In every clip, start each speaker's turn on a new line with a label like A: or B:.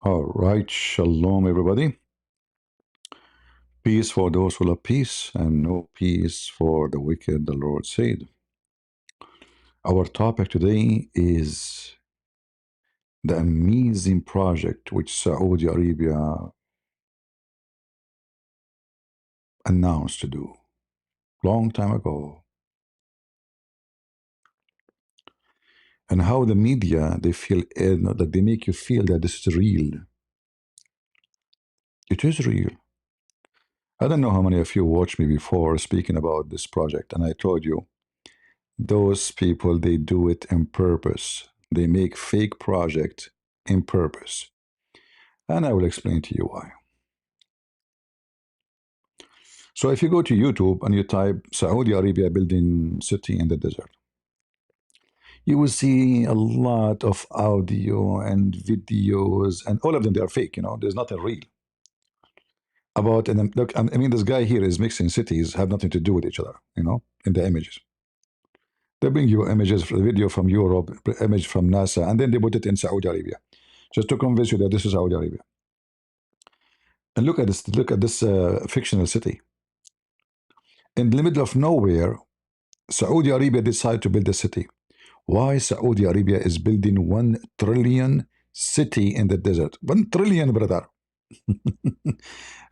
A: All right, shalom, everybody. Peace for those who love peace, and no peace for the wicked, the Lord said. Our topic today is the amazing project which Saudi Arabia announced to do long time ago, and how the media they feel that they make you feel that this is real. It is real. I don't know how many of you watched me before speaking about this project, and I told you those people they do it in purpose. They make fake project in purpose. And I will explain to you why. So if you go to YouTube and you type Saudi Arabia building city in the desert, you will see a lot of audio and videos, and all of them they are fake. There's nothing real about. And look, I mean, this guy here is mixing cities have nothing to do with each other. In the images. They bring you images, video from Europe, image from NASA, and then they put it in Saudi Arabia, just to convince you that this is Saudi Arabia. And look at this. Look at this fictional city in the middle of nowhere. Saudi Arabia decided to build a city. Why Saudi Arabia is building 1 trillion city in the desert? 1 trillion, brother.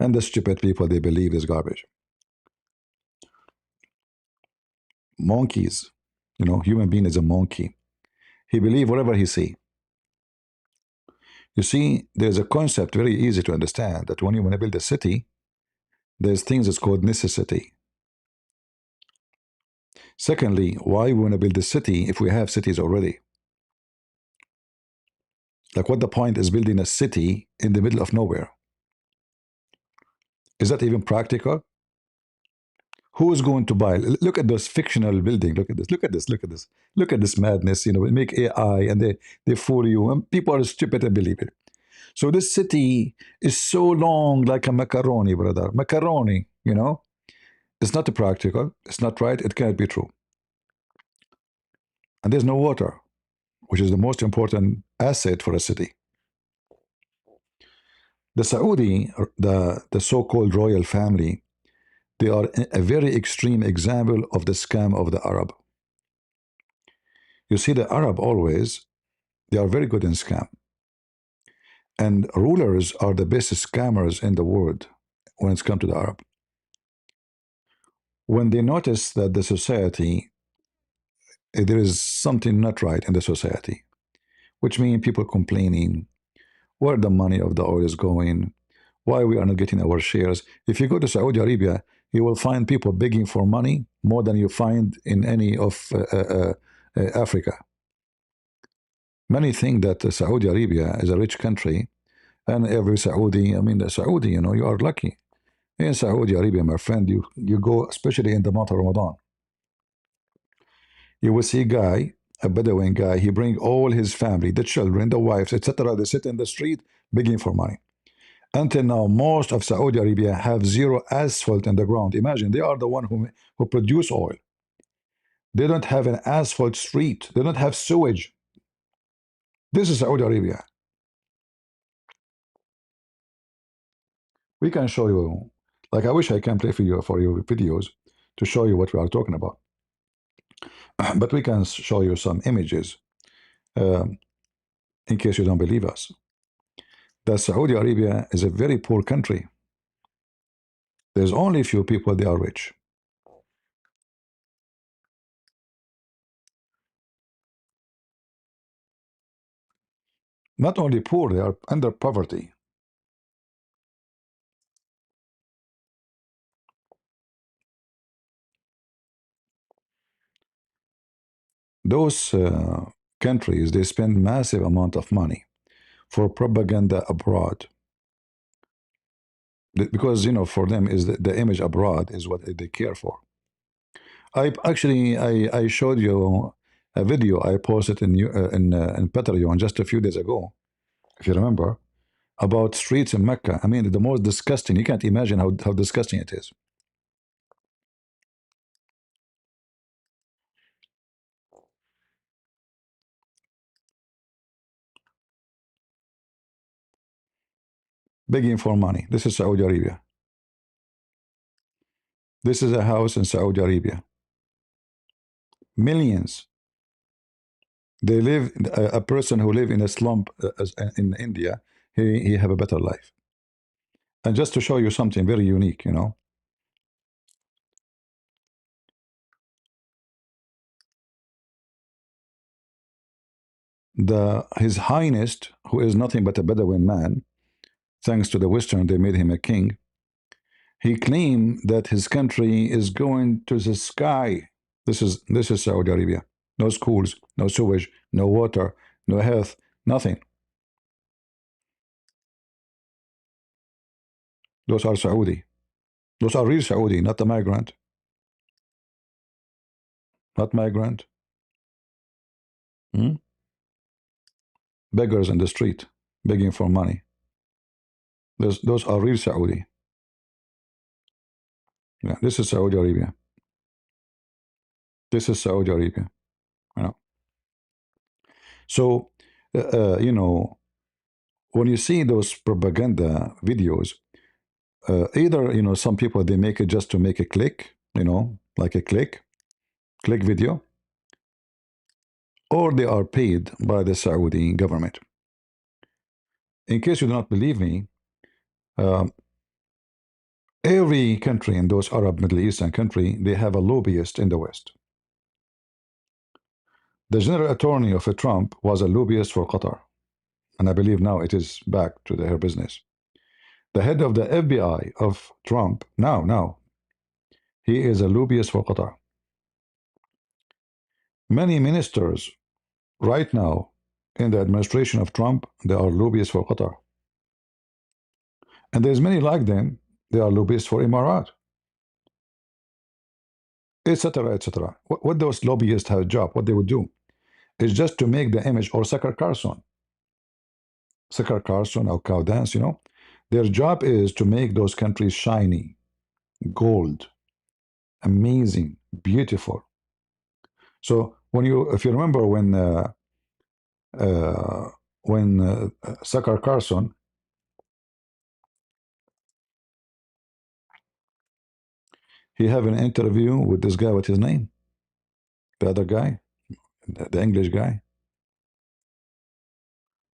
A: And the stupid people they believe is garbage. Monkeys. Human being is a monkey. He believe whatever he see. You see, there's a concept very easy to understand that when you want to build a city, there's things that's called necessity. Secondly, why we want to build a city if we have cities already? Like, what the point is building a city in the middle of nowhere? Is that even practical? Who is going to buy? Look at this fictional building. Look at this. Look at this. Look at this. Look at this madness. We make AI and they fool you, and people are stupid and believe it. So this city is so long, like a macaroni, brother. Macaroni. It's not practical. It's not right. It can't be true. And there's no water, which is the most important asset for a city. The Saudi, the so-called royal family, they are a very extreme example of the scam of the Arab. You see, the Arab always, they are very good in scam. And rulers are the best scammers in the world when it's come to the Arab. When they notice that the society, there is something not right in the society, which means people complaining, where the money of the oil is going, why we are not getting our shares. If you go to Saudi Arabia, you will find people begging for money more than you find in any of Africa. Many think that Saudi Arabia is a rich country, and every Saudi, I mean, the Saudi, you are lucky. In Saudi Arabia, my friend, you go, especially in the month of Ramadan, you will see a guy, a Bedouin guy, he bring all his family, the children, the wives, etc. They sit in the street begging for money. Until now, most of Saudi Arabia have zero asphalt in the ground. Imagine, they are the one who produce oil. They don't have an asphalt street. They don't have sewage. This is Saudi Arabia. We can show you, like I wish I can play for your videos to show you what we are talking about. But we can show you some images um, in case you don't believe us. That Saudi Arabia is a very poor country. There's only a few people, they are rich. Not only poor, they are under poverty. Those countries, they spend massive amount of money for propaganda abroad. Because, for them, is the image abroad is what they care for. I showed you a video I posted in Patreon just a few days ago, if you remember, about streets in Mecca. I mean, the most disgusting. You can't imagine how disgusting it is. begging for money. This is Saudi Arabia. This is a house in Saudi Arabia. Millions. They live, a person who live in a slum in India, he have a better life. And just to show you something very unique, you know, His Highness, who is nothing but a Bedouin man, thanks to the Western, they made him a king. He claimed that his country is going to the sky. This is Saudi Arabia. No schools, no sewage, no water, no health, nothing. Those are Saudi. Those are real Saudi, not the migrant. Not migrant. Hmm? Beggars in the street, begging for money. Those are real Saudi. Yeah, this is Saudi Arabia. This is Saudi Arabia. You know. So, you know, when you see those propaganda videos, either you know some people they make it just to make a click, you know, like a click video, or they are paid by the Saudi government. In case you do not believe me, um, every country in those Arab Middle Eastern country they have a lobbyist in the West. The general attorney of Trump was a lobbyist for Qatar, and I believe now it is back to her business. The head of the FBI of Trump now he is a lobbyist for Qatar. Many ministers right now in the administration of Trump they are lobbyists for Qatar, and there's many like them. They are lobbyists for Emirat, etc., etc. What those lobbyists have a job? What they would do is just to make the image, or Sucker Carson or Cow Dance. You know, their job is to make those countries shiny, gold, amazing, beautiful. So if you remember uh, when Sucker Carson, he have an interview with this guy. What's his name? The other guy, the English guy.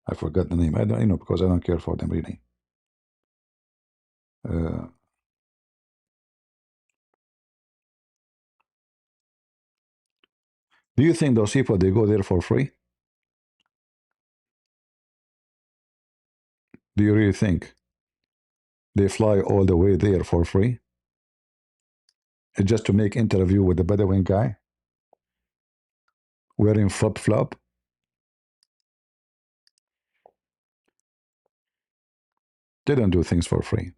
A: I forgot the name. I don't, you know, because I don't care for them really. Uh, do you think those people they go there for free? Do you really think they fly all the way there for free? Just to make interview with the Bedouin guy wearing flip flop? They don't do things for free.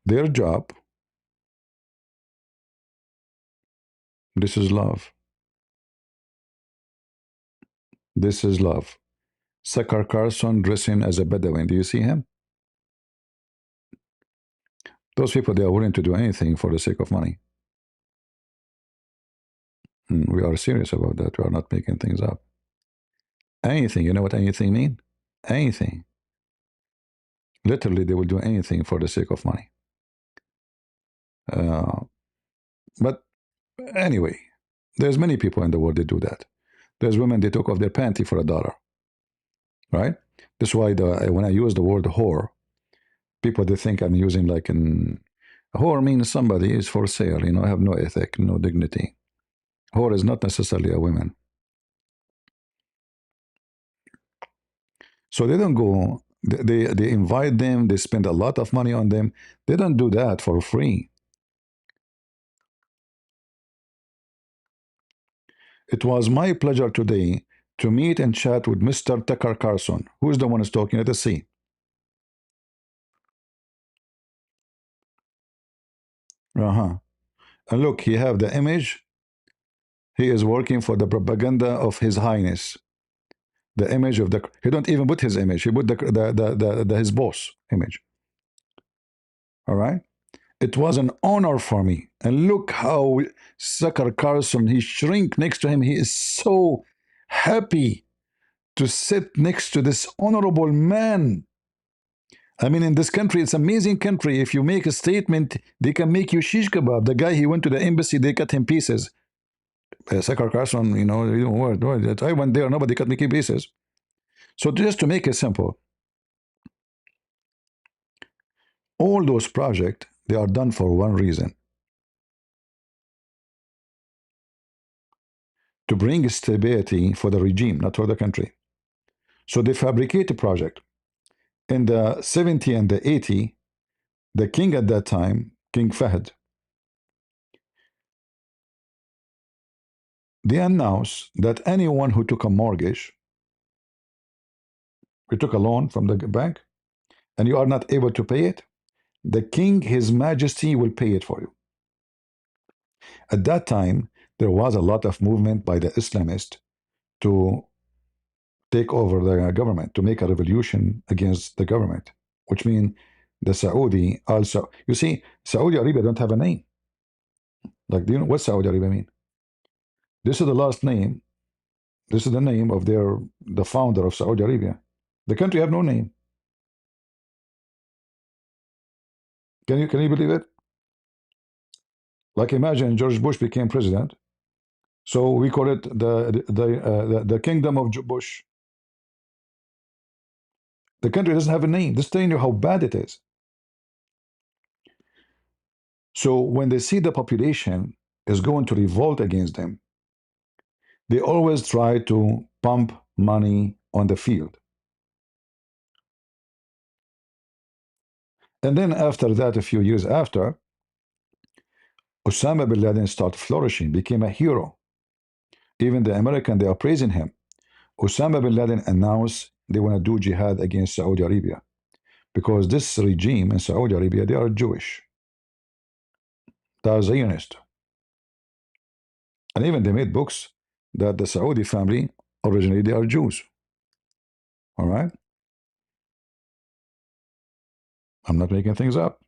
A: Their job, this is love. This is love. Sakar Carson dressing as a Bedouin. Do you see him? Those people, they are willing to do anything for the sake of money. We are serious about that. We are not making things up. Anything. You know what anything mean? Anything. Literally, they will do anything for the sake of money. Uh, but anyway, there's many people in the world that do that. There's women they took off their panty for $1, right? That's why when I use the word whore, people they think I'm using like an whore means somebody is for sale. You know, have no ethic, no dignity. Whore is not necessarily a woman. So they don't go. They invite them. They spend a lot of money on them. They don't do that for free. It was my pleasure today to meet and chat with Mr. Tucker Carlson. Who's the one who's talking? Let us see. Uh-huh. And look, he have the image. He is working for the propaganda of His Highness. The image of the he don't even put his image. He put his boss image. All right. It was an honor for me. And look how Sucker Carlson, he shrink next to him. He is so happy to sit next to this honorable man. I mean, in this country, it's amazing country. If you make a statement, they can make you shish kebab. The guy, he went to the embassy, they cut him pieces. Sakar Carson, I went there, nobody cut me pieces. So just to make it simple, all those projects, they are done for one reason: to bring stability for the regime, not for the country. So they fabricate a project. In the 70 and the 80, the king at that time, King Fahd, they announced that anyone who took a mortgage, who took a loan from the bank, and you are not able to pay it, the king, his majesty, will pay it for you. At that time, there was a lot of movement by the Islamists to take over the government, to make a revolution against the government, which means the Saudi also. You see, Saudi Arabia don't have a name. Like, do you know what Saudi Arabia mean? This is the last name. This is the name of the founder of Saudi Arabia. The country have no name. Can you believe it? Like, imagine George Bush became president, so we call it the Kingdom of Bush. The country doesn't have a name. This telling you how bad it is. So when they see the population is going to revolt against them, they always try to pump money on the field. And then after that, a few years after, Osama bin Laden started flourishing, became a hero. Even the American, they are praising him. Osama bin Laden announced they want to do jihad against Saudi Arabia because this regime in Saudi Arabia, they are Jewish. They are Zionist. And even they made books that the Saudi family, originally they are Jews. All right? I'm not making things up.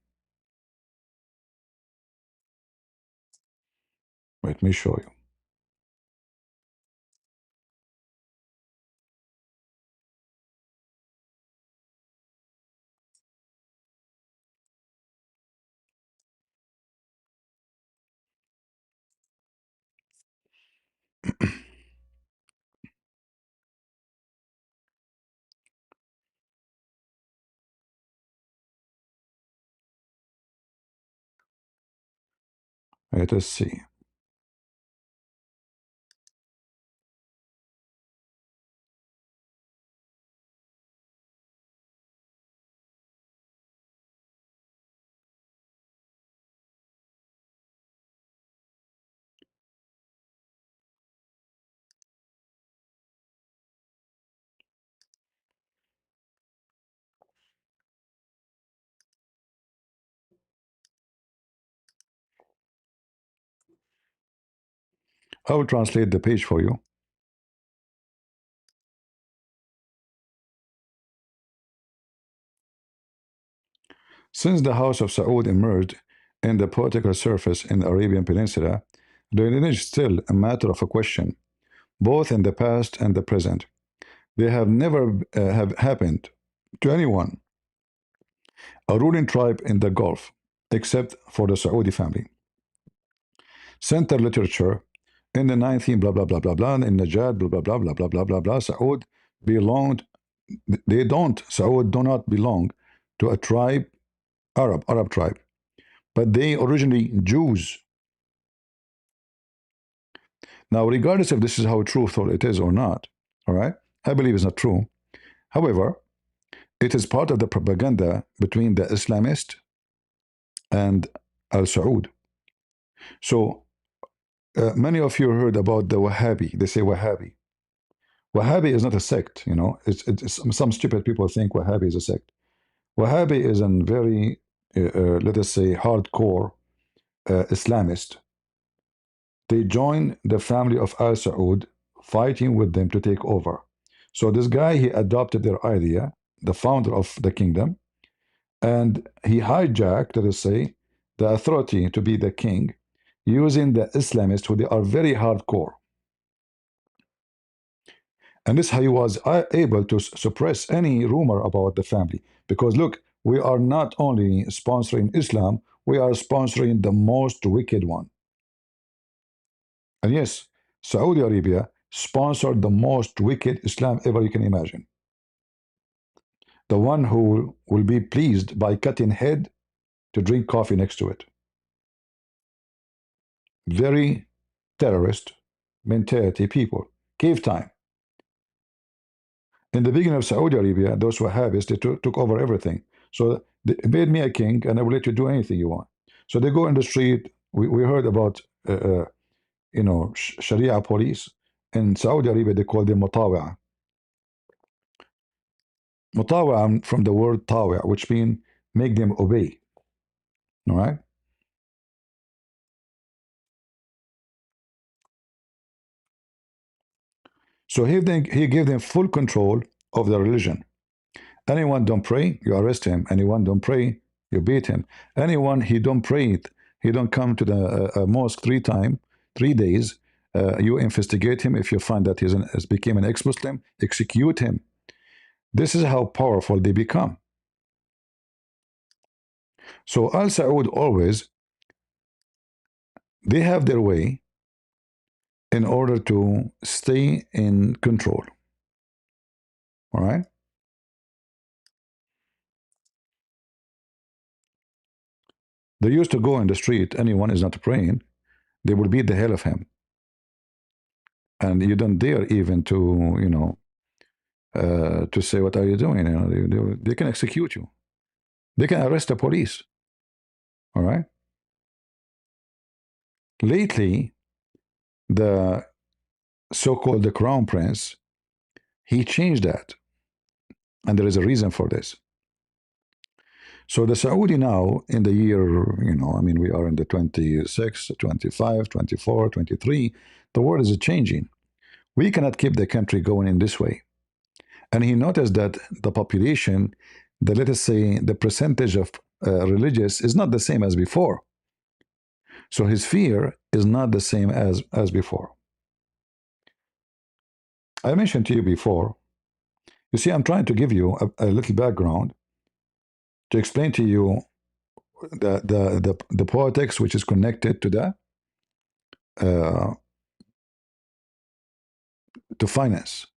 A: Let me show you. Let us see. I will translate the page for you. Since the House of Saud emerged in the political surface in the Arabian Peninsula, the lineage is still a matter of a question, both in the past and the present. They have never have happened to anyone, a ruling tribe in the Gulf, except for the Saudi family. Center literature in the 19th, blah, blah, blah, blah, blah, in Najad, blah, blah, blah, blah, blah, blah, blah, blah, Saud belonged, Saud do not belong to a tribe, Arab tribe, but they originally Jews. Now, regardless if this is how truthful it is or not, all right, I believe it's not true. However, it is part of the propaganda between the Islamist and Al Saud. So, many of you heard about the Wahhabi. They say Wahhabi. Wahhabi is not a sect, you know. It's some stupid people think Wahhabi is a sect. Wahhabi is a very, let us say, hardcore Islamist. They join the family of Al Saud, fighting with them to take over. So this guy, he adopted their idea, the founder of the kingdom, and he hijacked, let us say, the authority to be the king, using the Islamists who they are very hardcore. And this is how he was able to suppress any rumor about the family. Because look, we are not only sponsoring Islam, we are sponsoring the most wicked one. And yes, Saudi Arabia sponsored the most wicked Islam ever you can imagine. The one who will be pleased by cutting head to drink coffee next to it. Very terrorist mentality people. Cave time. In the beginning of Saudi Arabia, those Wahhabis, they took over everything. So they made me a king, and I will let you do anything you want. So they go in the street. We heard about, Sharia police. In Saudi Arabia, they call them mutawa. Mutawa from the word tawa, which means make them obey. All right. So he gave them full control of the religion. Anyone don't pray, you arrest him. Anyone don't pray, you beat him. Anyone he don't pray, he don't come to the mosque 3 times, 3 days. You investigate him. If you find that has become an ex-Muslim, execute him. This is how powerful they become. So Al Saud always they have their way in order to stay in control. All right. They used to go in the street. Anyone is not praying, they will beat the hell of him, and you don't dare even to to say, what are you doing? They can execute you. They can arrest the police. All right. Lately, the so-called the crown prince, he changed that, and there is a reason for this. So the Saudi now in the year, I mean, we are in the 26, 25, 24, 23. The world is changing. We cannot keep the country going in this way. And he noticed that the population, let us say, the percentage of religious is not the same as before. So his fear is not the same as before. I mentioned to you before, you see, I'm trying to give you a little background to explain to you the politics which is connected to that, uh, to finance.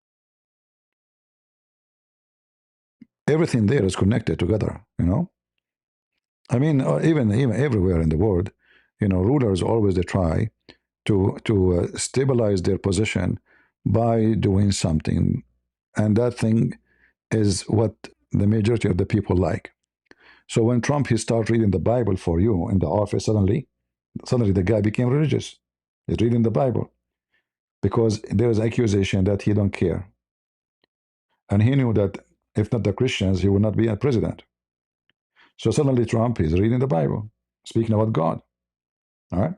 A: Everything there is connected together. I mean, even everywhere in the world, rulers always they try to stabilize their position by doing something, and that thing is what the majority of the people like. So when Trump he start reading the Bible for you in the office, suddenly the guy became religious. He's reading the Bible because there is accusation that he don't care, and he knew that if not the Christians, he would not be a president. So suddenly Trump is reading the Bible, speaking about God. All right.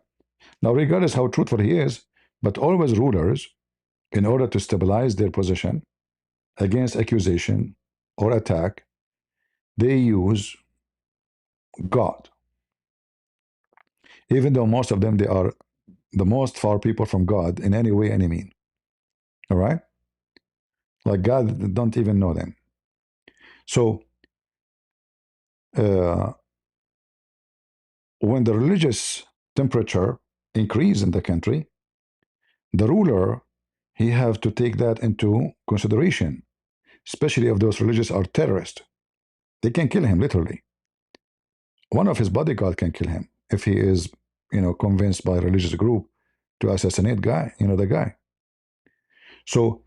A: Now, regardless how truthful he is, but always rulers, in order to stabilize their position against accusation or attack, they use God. Even though most of them they are the most far people from God in any way, any mean. All right? Like God don't even know them. So uh, when the religious temperature increase in the country, the ruler he have to take that into consideration, especially if those religious are terrorists. They can kill him literally. One of his bodyguard can kill him if he is, convinced by a religious group to assassinate the guy. So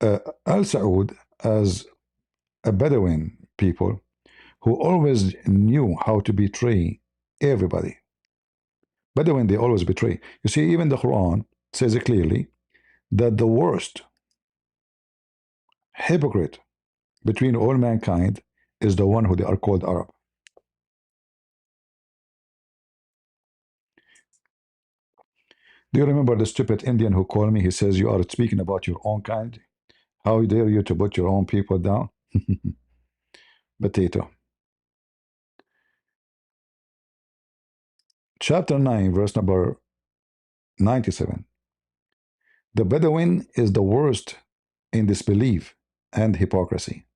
A: Al Saud, as a Bedouin people who always knew how to betray everybody. Bedouin, they always betray. You see, even the Quran says it clearly that the worst hypocrite between all mankind is the one who they are called Arab. Do you remember the stupid Indian who called me? He says, you are speaking about your own kind. How dare you to put your own people down? Potato. Chapter 9, verse number 97. The Bedouin is the worst in disbelief and hypocrisy.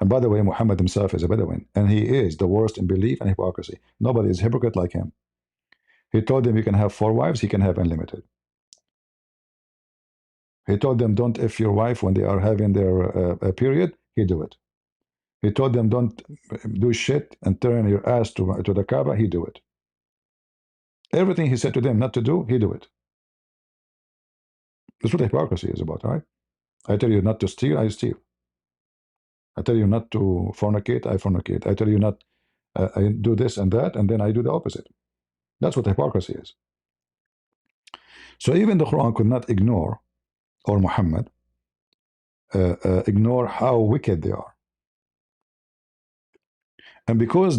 A: And by the way, Muhammad himself is a Bedouin, and he is the worst in belief and hypocrisy. Nobody is hypocrite like him. He told them you can have 4 wives, he can have unlimited. He told them don't if your wife when they are having their period, he do it. He told them don't do shit and turn your ass to the Kaaba, he do it. Everything he said to them not to do, he do it. That's what hypocrisy is about, right? I tell you not to steal, I steal. I tell you not to fornicate, I fornicate. I tell you not, I do this and that, and then I do the opposite. That's what hypocrisy is. So even the Quran could not ignore, or Muhammad, ignore how wicked they are. And because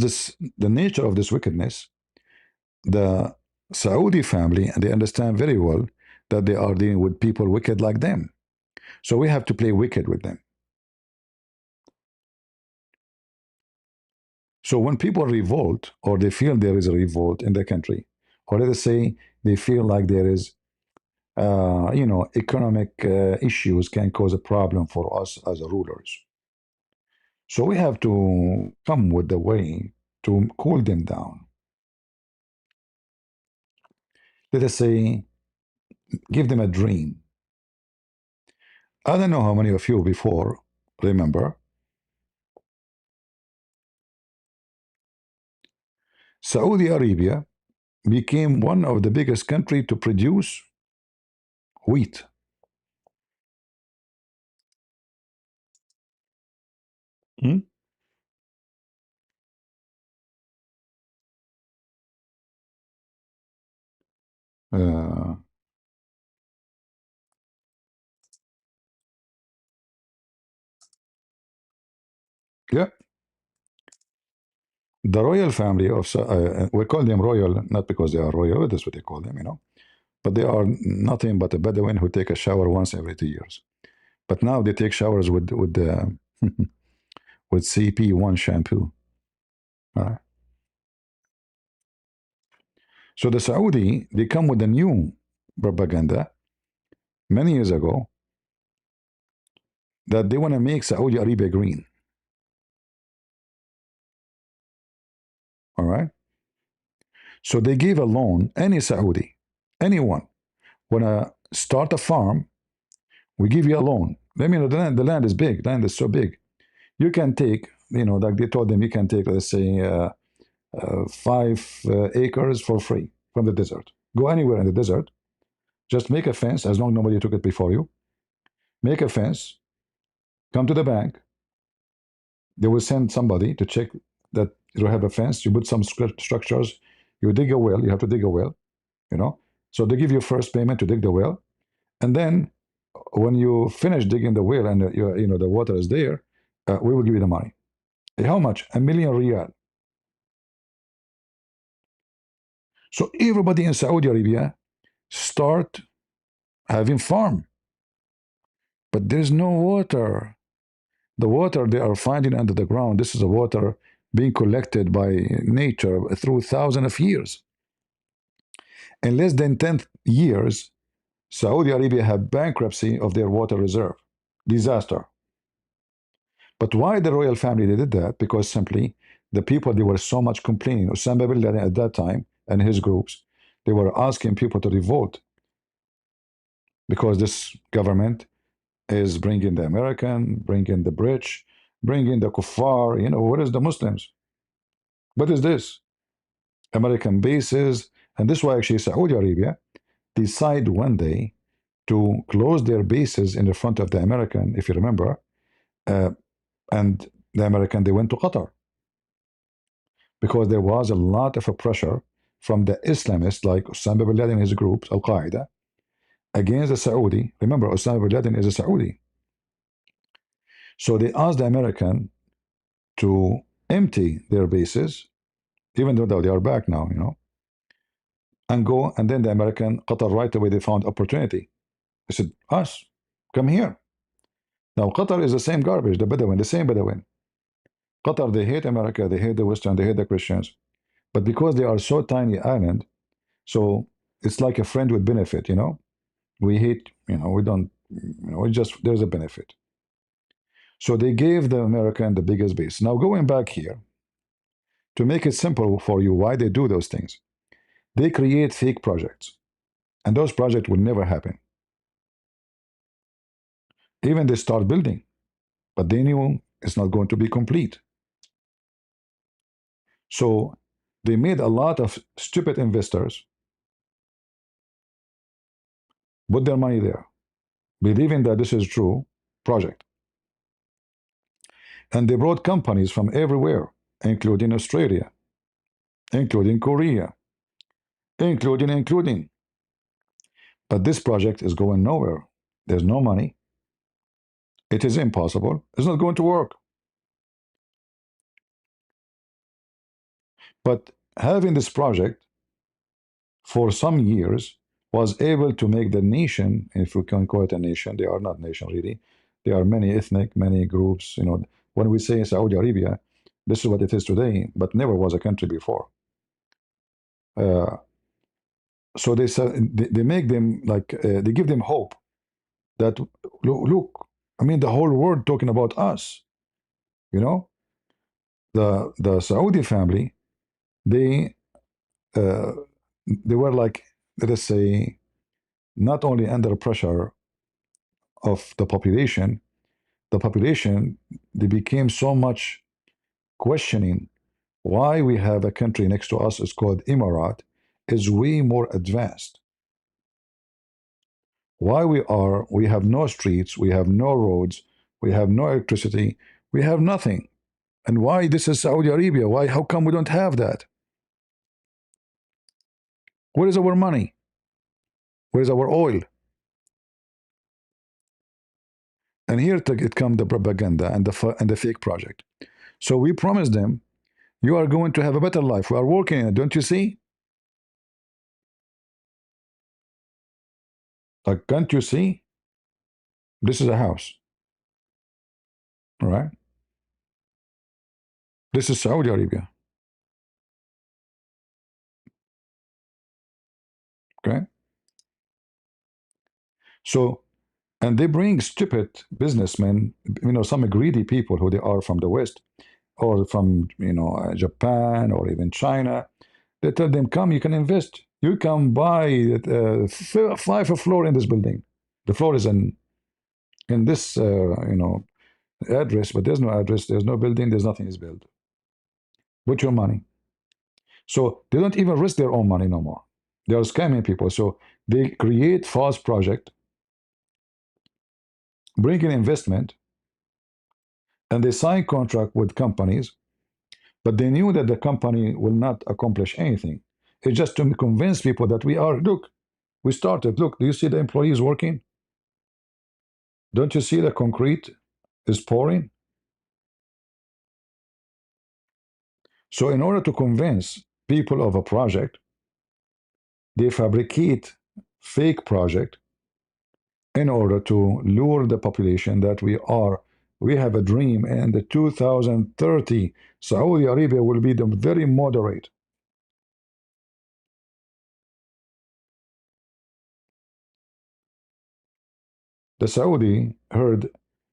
A: the nature of this wickedness, the Saudi family, and they understand very well that they are dealing with people wicked like them. So we have to play wicked with them. So when people revolt, or they feel there is a revolt in the country, or let us say they feel like there is, economic issues can cause a problem for us as rulers. So we have to come with the way to cool them down. Let us say, give them a dream. I don't know how many of you before remember Saudi Arabia became one of the biggest country to produce wheat. Hmm? Uh, yeah, the royal family of we call them royal not because they are royal, that's what they call them, but they are nothing but a Bedouin who take a shower once every 2 years. But now they take showers with the with CP1 shampoo. All right. So the Saudi they come with a new propaganda many years ago that they want to make Saudi Arabia green. All right. So they gave a loan, any Saudi, anyone, want to start a farm, we give you a loan. Let me know the land is big, the land is so big. You can take, like they told them, you can take, let's say, 5 acres for free from the desert. Go anywhere in the desert, just make a fence, as long as nobody took it before you. Make a fence, come to the bank. They will send somebody to check that you have a fence. You put some structures. You dig a well. You have to dig a well, you know. So they give you first payment to dig the well, and then when you finish digging the well and the water is there, we will give you the money. How much? $1 million. So everybody in Saudi Arabia start having farm, but there's no water. The water they are finding under the ground, this is a water being collected by nature through thousands of years. In less than 10 years, Saudi Arabia had bankruptcy of their water reserve. Disaster. But why the royal family they did that? Because simply the people they were so much complaining. Osama bin Laden at that time and his groups, they were asking people to revolt because this government is bringing the American, bringing the British, bringing the kuffar. What is the Muslims? What is this? American bases. And this is why actually Saudi Arabia decide one day to close their bases in the front of the American, if you remember, uh, and the American, they went to Qatar because there was a lot of a pressure from the Islamists like Osama bin Laden and his groups, Al Qaeda, against the Saudi. Remember, Osama bin Laden is a Saudi. So they asked the American to empty their bases, even though they are back now, and go. And then the American, Qatar, right away, they found opportunity. They said, us, come here. Now, Qatar is the same garbage, the Bedouin, the same Bedouin. Qatar, they hate America, they hate the Western, they hate the Christians. But because they are so tiny island, so it's like a friend with benefit. We hate, we don't, it's just, there's a benefit. So they gave the American the biggest base. Now going back here, to make it simple for you, why they do those things. They create fake projects, and those projects will never happen. Even they start building, but they knew it's not going to be complete. So they made a lot of stupid investors put their money there, believing that this is true project. And they brought companies from everywhere, including Australia, including Korea, including. But this project is going nowhere. There's no money. It is impossible. It's not going to work. But having this project for some years was able to make the nation, if we can call it a nation, they are not nation really. There are many ethnic, many groups. You know, when we say Saudi Arabia, this is what it is today, but never was a country before. Uh, so they make them like they give them hope that look, I mean the whole world talking about us. You know, the Saudi family, they uh, they were like, let us say, not only under pressure of the population, they became so much questioning why we have a country next to us is called Emirat is way more advanced. Why we have no streets, we have no roads, we have no electricity, we have nothing. And why this is Saudi Arabia? Why how come we don't have that? Where is our money? Where is our oil? And here it comes the propaganda and the fake project. So we promise them, you are going to have a better life. We are working in it, don't you see? Like, can't you see? This is a house, all right? This is Saudi Arabia, okay? So, and they bring stupid businessmen, you know, some greedy people who they are from the West or from, you know, Japan or even China. They tell them, come, you can invest. You can buy 5 floor in this building. The floor is in this, you know, address, but there's no address, there's no building, there's nothing is built. Put your money. So they don't even risk their own money no more. They are scamming people. So they create false project, bring in investment, and they sign contract with companies, but they knew that the company will not accomplish anything. It's just to convince people that we are, look, we started. Look, do you see the employees working? Don't you see the concrete is pouring? So in order to convince people of a project, they fabricate fake project in order to lure the population that we have a dream, and the 2030 Saudi Arabia will be the very moderate. The Saudi heard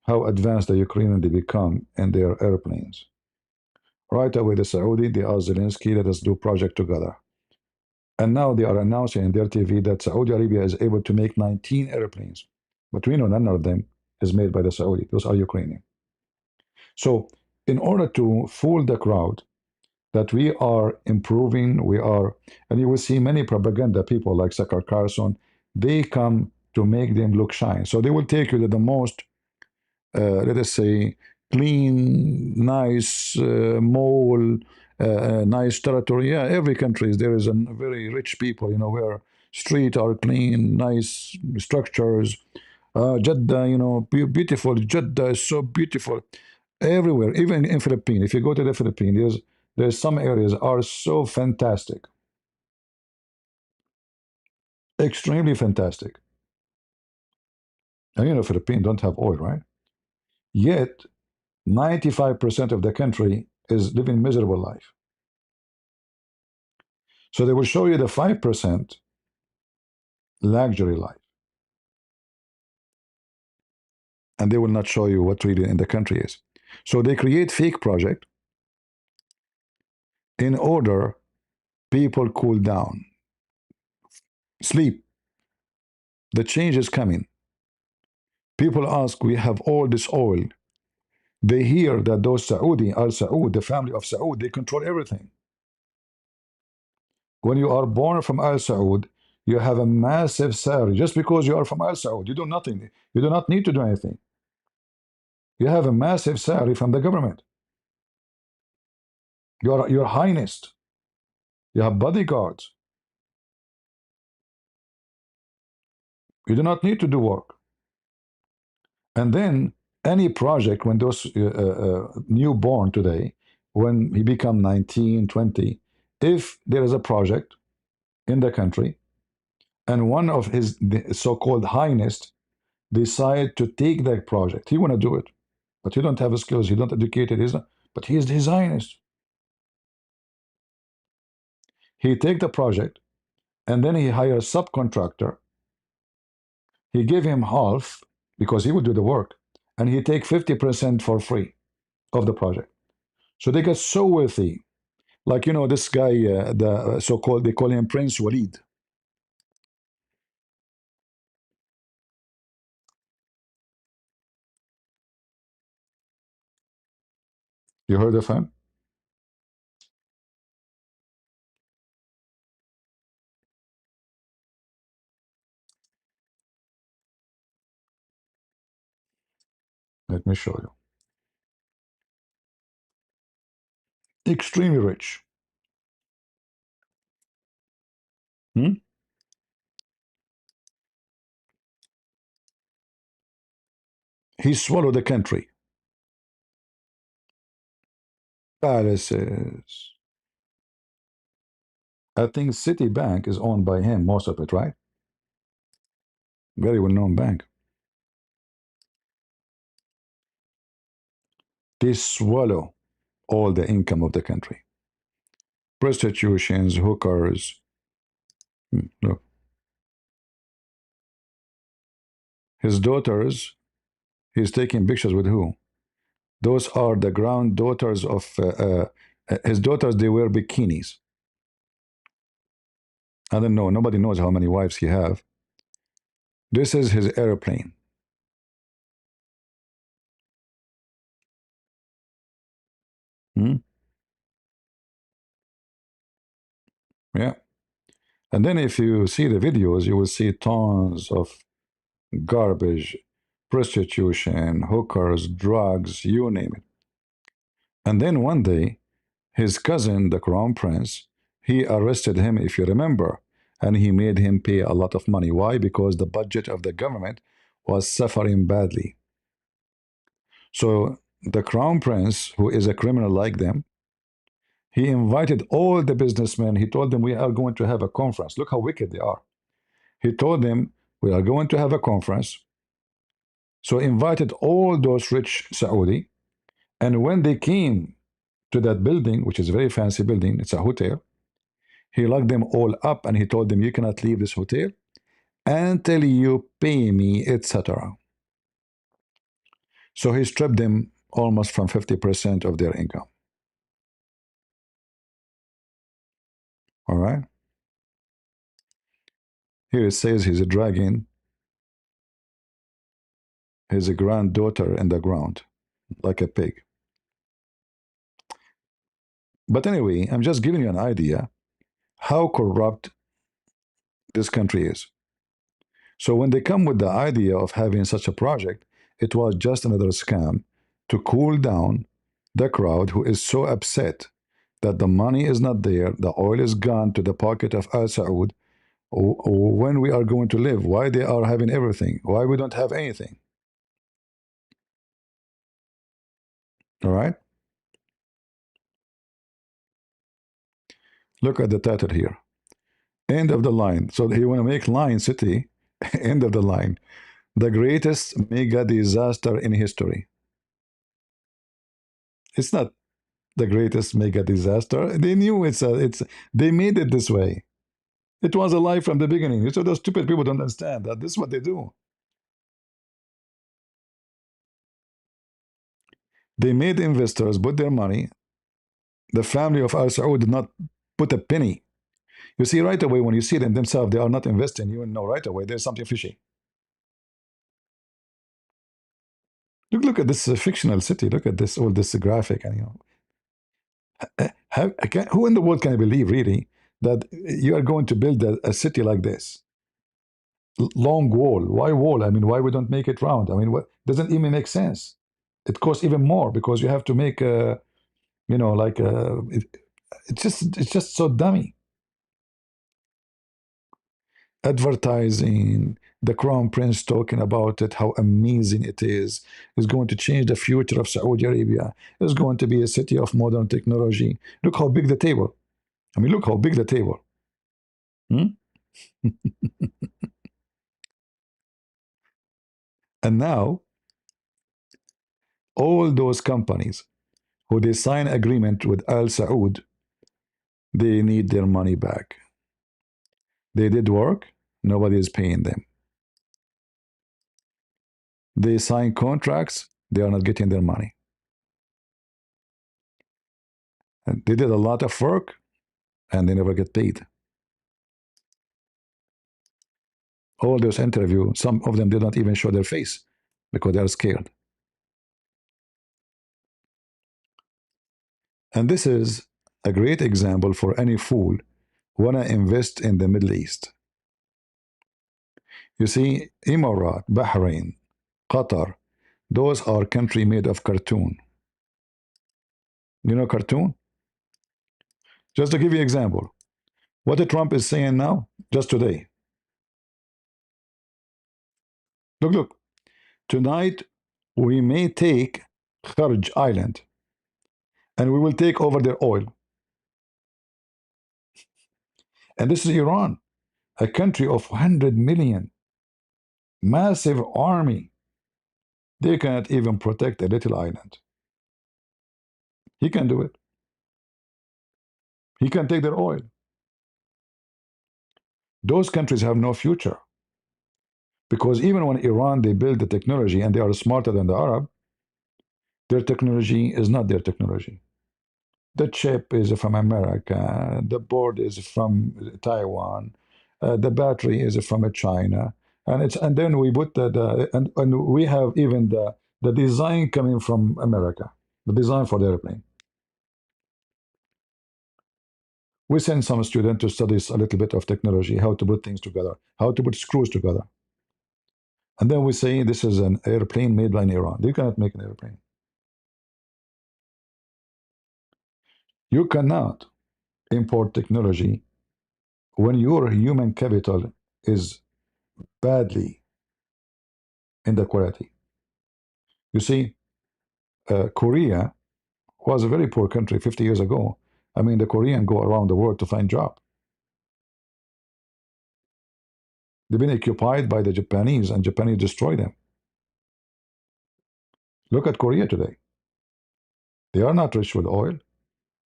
A: how advanced the Ukrainians they become in their airplanes. Right away, the Saudi, they asked Zelensky, let us do project together. And now they are announcing in their TV that Saudi Arabia is able to make 19 airplanes. But we know none of them is made by the Saudi. Those are Ukrainian. So in order to fool the crowd that we are improving, we are, and you will see many propaganda people like Sakar Carson, they come to make them look shine. So they will take you to the most let us say, clean, nice mall, nice territory. Yeah, every country there is a very rich people, you know, where streets are clean, nice structures. Jeddah, you know, beautiful. Jeddah is so beautiful everywhere, even in Philippines. If you go to the Philippines, there's some areas are so fantastic, extremely fantastic. And you know, Philippines don't have oil, right? Yet 95% of the country is living miserable life. So they will show you the 5% luxury life. and they will not show you what really in the country is. So they create fake project in order people cool down, sleep. The change is coming. People ask, we have all this oil. They hear that those Saudi, Al Saud, the family of Saud, they control everything. When you are born from Al Saud, you have a massive salary. Just because you are from Al Saud, you do nothing. You do not need to do anything. You have a massive salary from the government. You are your highness. You have bodyguards. You do not need to do work. And then any project, when those newborn today, when he become 19, 20, if there is a project in the country and one of his so-called highness decide to take that project, he want to do it, but he don't have the skills, he don't educated, he's not, but he is his highness. He take the project and then he hire a subcontractor. He give him half because he would do the work, and he take 50% for free of the project. So they get so wealthy. Like, this guy, the so-called, they call him Prince Walid. You heard of him? Let me show you. Extremely rich. Hmm? He swallowed the country. Palaces. I think Citibank is owned by him, most of it, right? Very well-known bank. They swallow all the income of the country. Prostitutions, hookers. Look, his daughters, he's taking pictures with who? Those are the granddaughters of his daughters. They wear bikinis. I don't know. Nobody knows how many wives he have. This is his airplane. Hmm? Yeah. And then if you see the videos, you will see tons of garbage, prostitution, hookers, drugs, you name it. And then one day, his cousin, the crown prince, he arrested him, if you remember, and he made him pay a lot of money. Why? Because the budget of the government was suffering badly. So the crown prince, who is a criminal like them, he invited all the businessmen. He told them, we are going to have a conference. Look how wicked they are. He told them, we are going to have a conference. So invited all those rich Saudi. And when they came to that building, which is a very fancy building, it's a hotel, he locked them all up and he told them, you cannot leave this hotel until you pay me, etc. So he stripped them almost from 50% of their income. All right. Here it says he's dragging his granddaughter in the ground like a pig. But anyway, I'm just giving you an idea how corrupt this country is. So when they come with the idea of having such a project, it was just another scam to cool down the crowd who is so upset that the money is not there, the oil is gone to the pocket of Al Saud. When we are going to live, why they are having everything, why we don't have anything. All right, look at the title here, end of the line. So he want to make Lion City end of the line, the greatest mega disaster in history. It's not the greatest mega disaster. They knew it's they made it this way. It was a lie from the beginning. So those stupid people don't understand that this is what they do. They made investors put their money. The family of Al Saud did not put a penny. You see right away when you see them themselves, they are not investing. You will know right away there's something fishy. Look at this fictional city. Look at this all this graphic, and who in the world can believe really that you are going to build a city like this? Long wall. Why wall? I mean, why we don't make it round? I mean, what doesn't even make sense. It costs even more because you have to make a, like it's just so dummy. Advertising, the crown prince talking about it, how amazing it is going to change the future of Saudi Arabia. It's going to be a city of modern technology. Look how big the table. I mean, look how big the table. Hmm? And now, all those companies who they sign agreement with Al Saud, they need their money back. They did work, nobody is paying them. They sign contracts, they are not getting their money. And they did a lot of work, and they never get paid. All those interviews, some of them did not even show their face because they are scared. And this is a great example for any fool who want to invest in the Middle East. You see, Emirat, Bahrain, Qatar, those are country made of cartoon. You know cartoon? Just to give you an example, what Trump is saying now, just today. Look, tonight we may take Kharj Island and we will take over their oil. And this is Iran, a country of 100 million, massive army. They cannot even protect a little island. He can do it. He can take their oil. Those countries have no future because even when Iran they build the technology and they are smarter than the Arab, their technology is not their technology. The chip is from America, the board is from Taiwan, the battery is from China, and then we put and we have even the design coming from America, the design for the airplane. We send some student to study a little bit of technology, how to put things together, how to put screws together. And then we say this is an airplane made by Iran. You cannot make an airplane. You cannot import technology when your human capital is badly in the quality. You see, Korea was a very poor country 50 years ago. I mean, the Korean go around the world to find job. They've been occupied by the Japanese, and Japanese destroy them. Look at Korea today. They are not rich with oil,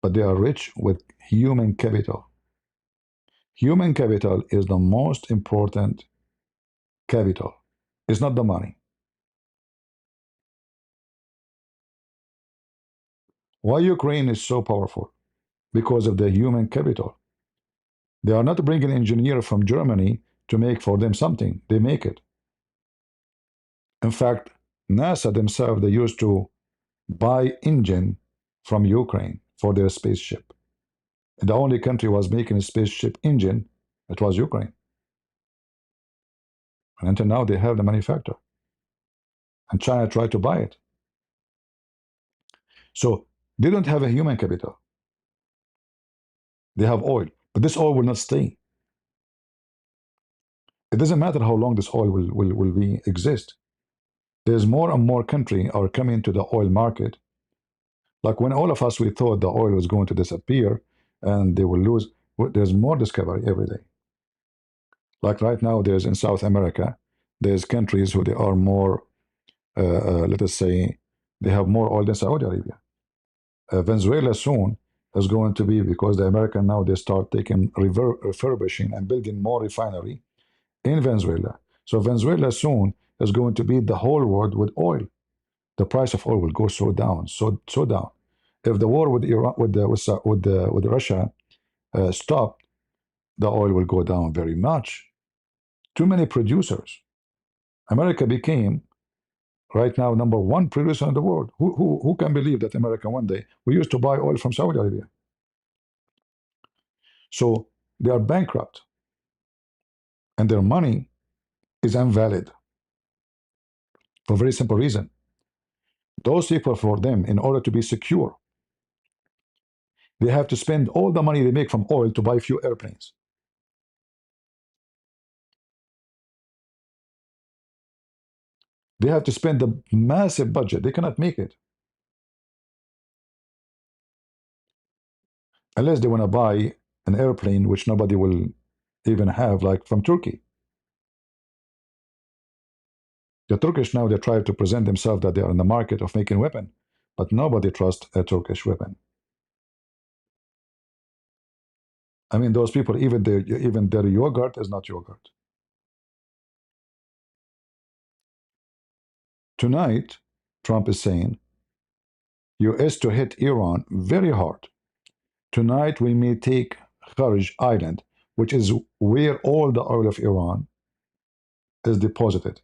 A: but they are rich with human capital. Human capital is the most important capital. It's not the money. Why Ukraine is so powerful? Because of the human capital. They are not bringing engineer from Germany to make for them something. They make it. In fact, NASA themselves, they used to buy engine from Ukraine for their spaceship. And the only country was making a spaceship engine, it was Ukraine. And until now, they have the manufacturer. And China tried to buy it. So they don't have a human capital. They have oil. But this oil will not stay. It doesn't matter how long this oil will be exist. There's more and more countries are coming to the oil market. Like when all of us, we thought the oil was going to disappear and they will lose, there's more discovery every day. Like right now, there's in South America, there's countries who they are more, let us say, they have more oil than Saudi Arabia. Venezuela soon is going to be, because the American now, they start taking, refurbishing and building more refinery in Venezuela. So Venezuela soon is going to be the whole world with oil. the price of oil will go so down, so down. If the war with Iran, with Russia stopped, the oil will go down very much. Too many producers. America became right now number one producer in the world. Who can believe that America one day we used to buy oil from Saudi Arabia? So they are bankrupt, and their money is invalid for a very simple reason. Those people, for them, in order to be secure, they have to spend all the money they make from oil to buy few airplanes. They have to spend a massive budget. They cannot make it unless they want to buy an airplane which nobody will even have, like from Turkey. The Turkish now, they try to present themselves that they are in the market of making weapon, but nobody trusts a Turkish weapon. I mean, those people, even their yogurt is not yogurt. Tonight, Trump is saying, U.S. to hit Iran very hard. Tonight, we may take Kharj Island, which is where all the oil of Iran is deposited.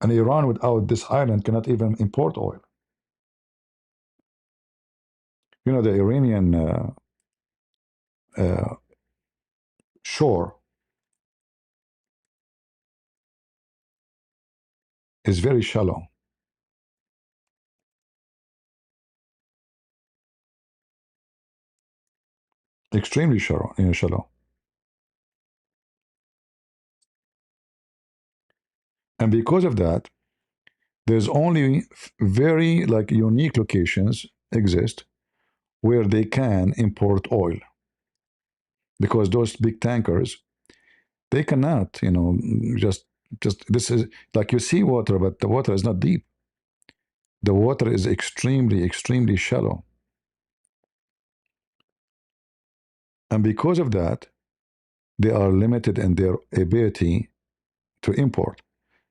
A: And Iran, without this island, cannot even import oil. You know, the Iranian uh, shore is very shallow, extremely shallow, shallow. And because of that, there's only very like unique locations exist where they can import oil, because those big tankers, they cannot, just this is like you see water, but the water is not deep. The water is extremely, extremely shallow. And because of that, they are limited in their ability to import.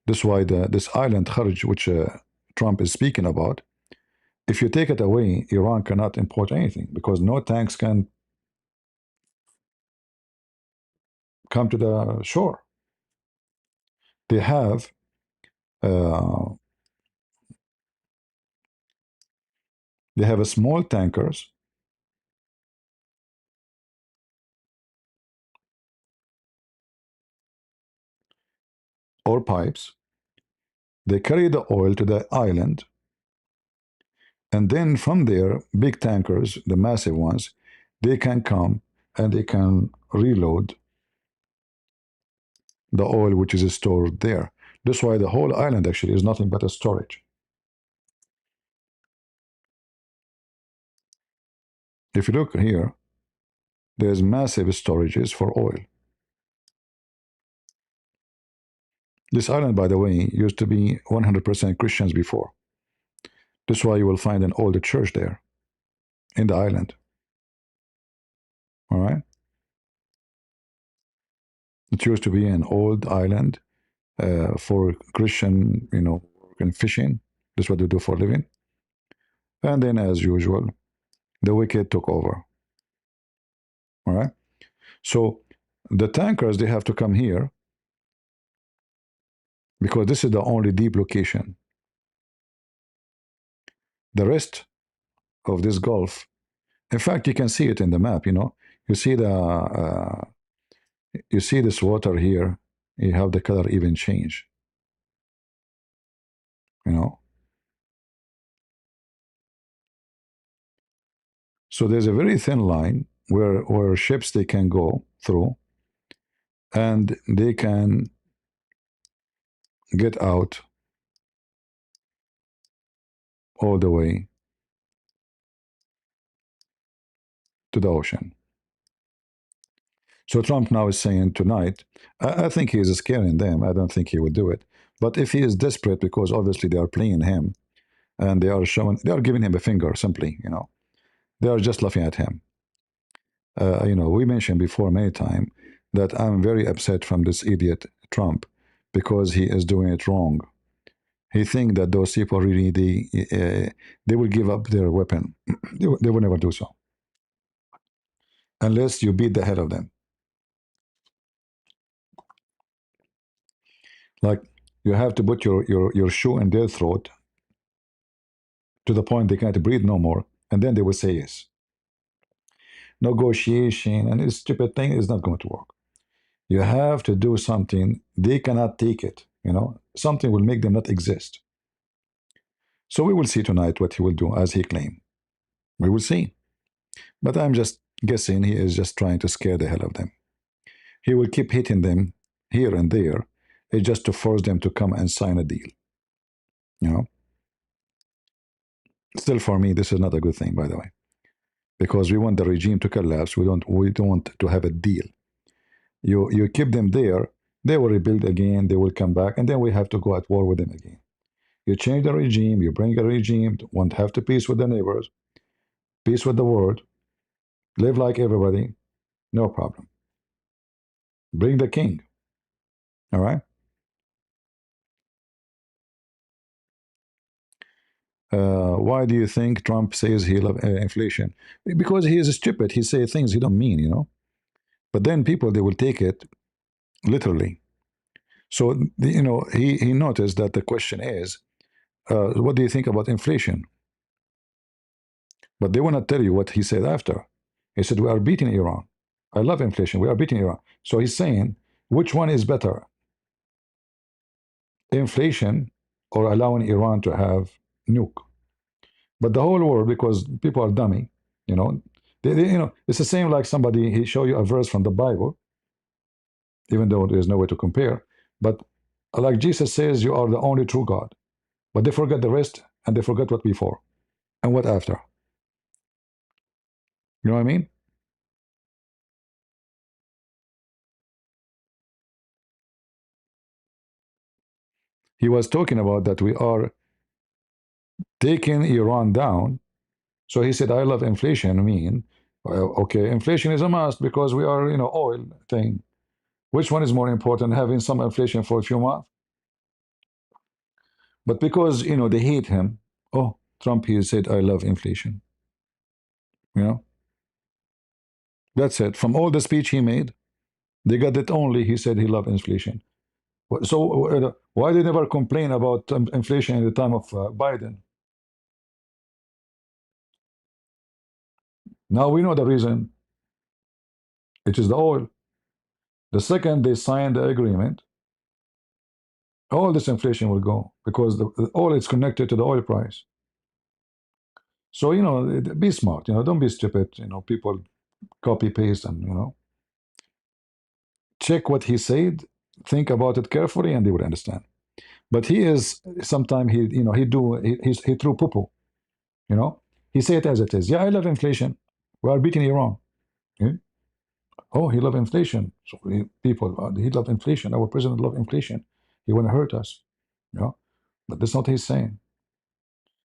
A: That's why this island Kharj, which Trump is speaking about, if you take it away, Iran cannot import anything because no tanks can come to the shore. They have uh, a small tankers or pipes. They carry the oil to the island, and then from there, big tankers, the massive ones, they can come and they can reload the oil which is stored there. That's why the whole island actually is nothing but a storage. If you look here, there's massive storages for oil. This island, by the way, used to be 100% Christians before. That's why you will find an old church there in the island. All right? It used to be an old island for Christian, work and fishing. That's what they do for a living. And then, as usual, the wicked took over. All right? So the tankers, they have to come here because this is the only deep location. The rest of this Gulf, in fact, you can see it in the map. You see you see this water here. You have the color even change. You know, so there's a very thin line where ships they can go through, and they can get out all the way to the ocean. So Trump now is saying tonight, I think he is scaring them. I don't think he would do it. But if he is desperate, because obviously they are playing him and they are giving him a finger simply, they are just laughing at him. We mentioned before many times that I'm very upset from this idiot Trump because he is doing it wrong. he think that those people really they will give up their weapon. They will never do so unless you beat the hell of them. Like you have to put your shoe in their throat to the point they can't breathe no more, and then they will say yes. Negotiation and this stupid thing is not going to work. You have to do something they cannot take it. Something will make them not exist. So we will see tonight what he will do, as he claimed. We will see. But I'm just guessing he is just trying to scare the hell of them. He will keep hitting them here and there, just to force them to come and sign a deal. You know. Still, for me, this is not a good thing, by the way, because we want the regime to collapse. We don't want to have a deal. You keep them there, they will rebuild again. They will come back, and then we have to go at war with them again. You change the regime. You bring a regime. Want have to peace with the neighbors, peace with the world, live like everybody. No problem. Bring the king. All right. Why do you think Trump says he loves inflation? Because he is stupid. He say things he don't mean. But then people they will take it literally. So he noticed that the question is, what do you think about inflation? But they will not tell you what he said after. He said we are beating Iran. I love inflation. We are beating Iran. So he's saying which one is better, inflation or allowing Iran to have nuke? But the whole world, because people are dummy, you know, it's the same like somebody he show you a verse from the Bible, even though there's no way to compare. But like Jesus says, you are the only true God. But they forget the rest and they forget what before and what after. You know what I mean? He was talking about that we are taking Iran down. So he said, I love inflation. I mean, okay, inflation is a must because we are, oil thing. Which one is more important, having some inflation for a few months? But because, they hate him, oh, Trump, he said, I love inflation. You know, that's it. From all the speech he made, they got it only. He said he loved inflation. So why they never complain about inflation in the time of Biden? Now we know the reason. It is the oil. The second they sign the agreement, all this inflation will go because the oil is connected to the oil price. So, be smart, don't be stupid. People copy paste and, check what he said, think about it carefully, and they will understand. But he is sometimes he threw poo poo, you know. He said it as it is. Yeah, I love inflation. We are beating Iran. Okay? Oh, he love inflation. So people, he love inflation. Our president love inflation. He want to hurt us, But that's not what he's saying.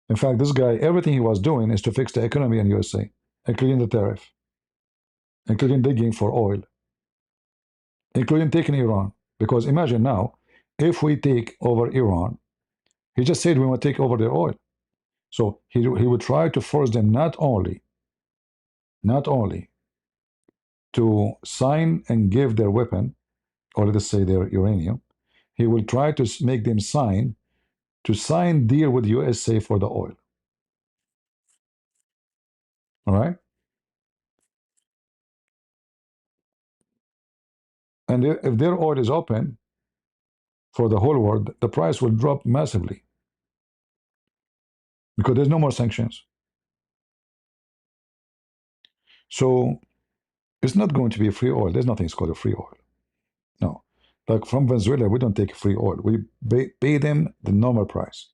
A: In fact, this guy, everything he was doing is to fix the economy in USA, including the tariff, including digging for oil, including taking Iran. Because imagine now, if we take over Iran, he just said we want to take over their oil. So he would try to force them not only to sign and give their weapon, or let us say their uranium, he will try to make them sign deal with USA for the oil. All right? And if their oil is open for the whole world, the price will drop massively because there's no more sanctions. So it's not going to be free oil. There's nothing called a free oil. No. Like from Venezuela, we don't take free oil. We pay them the normal price.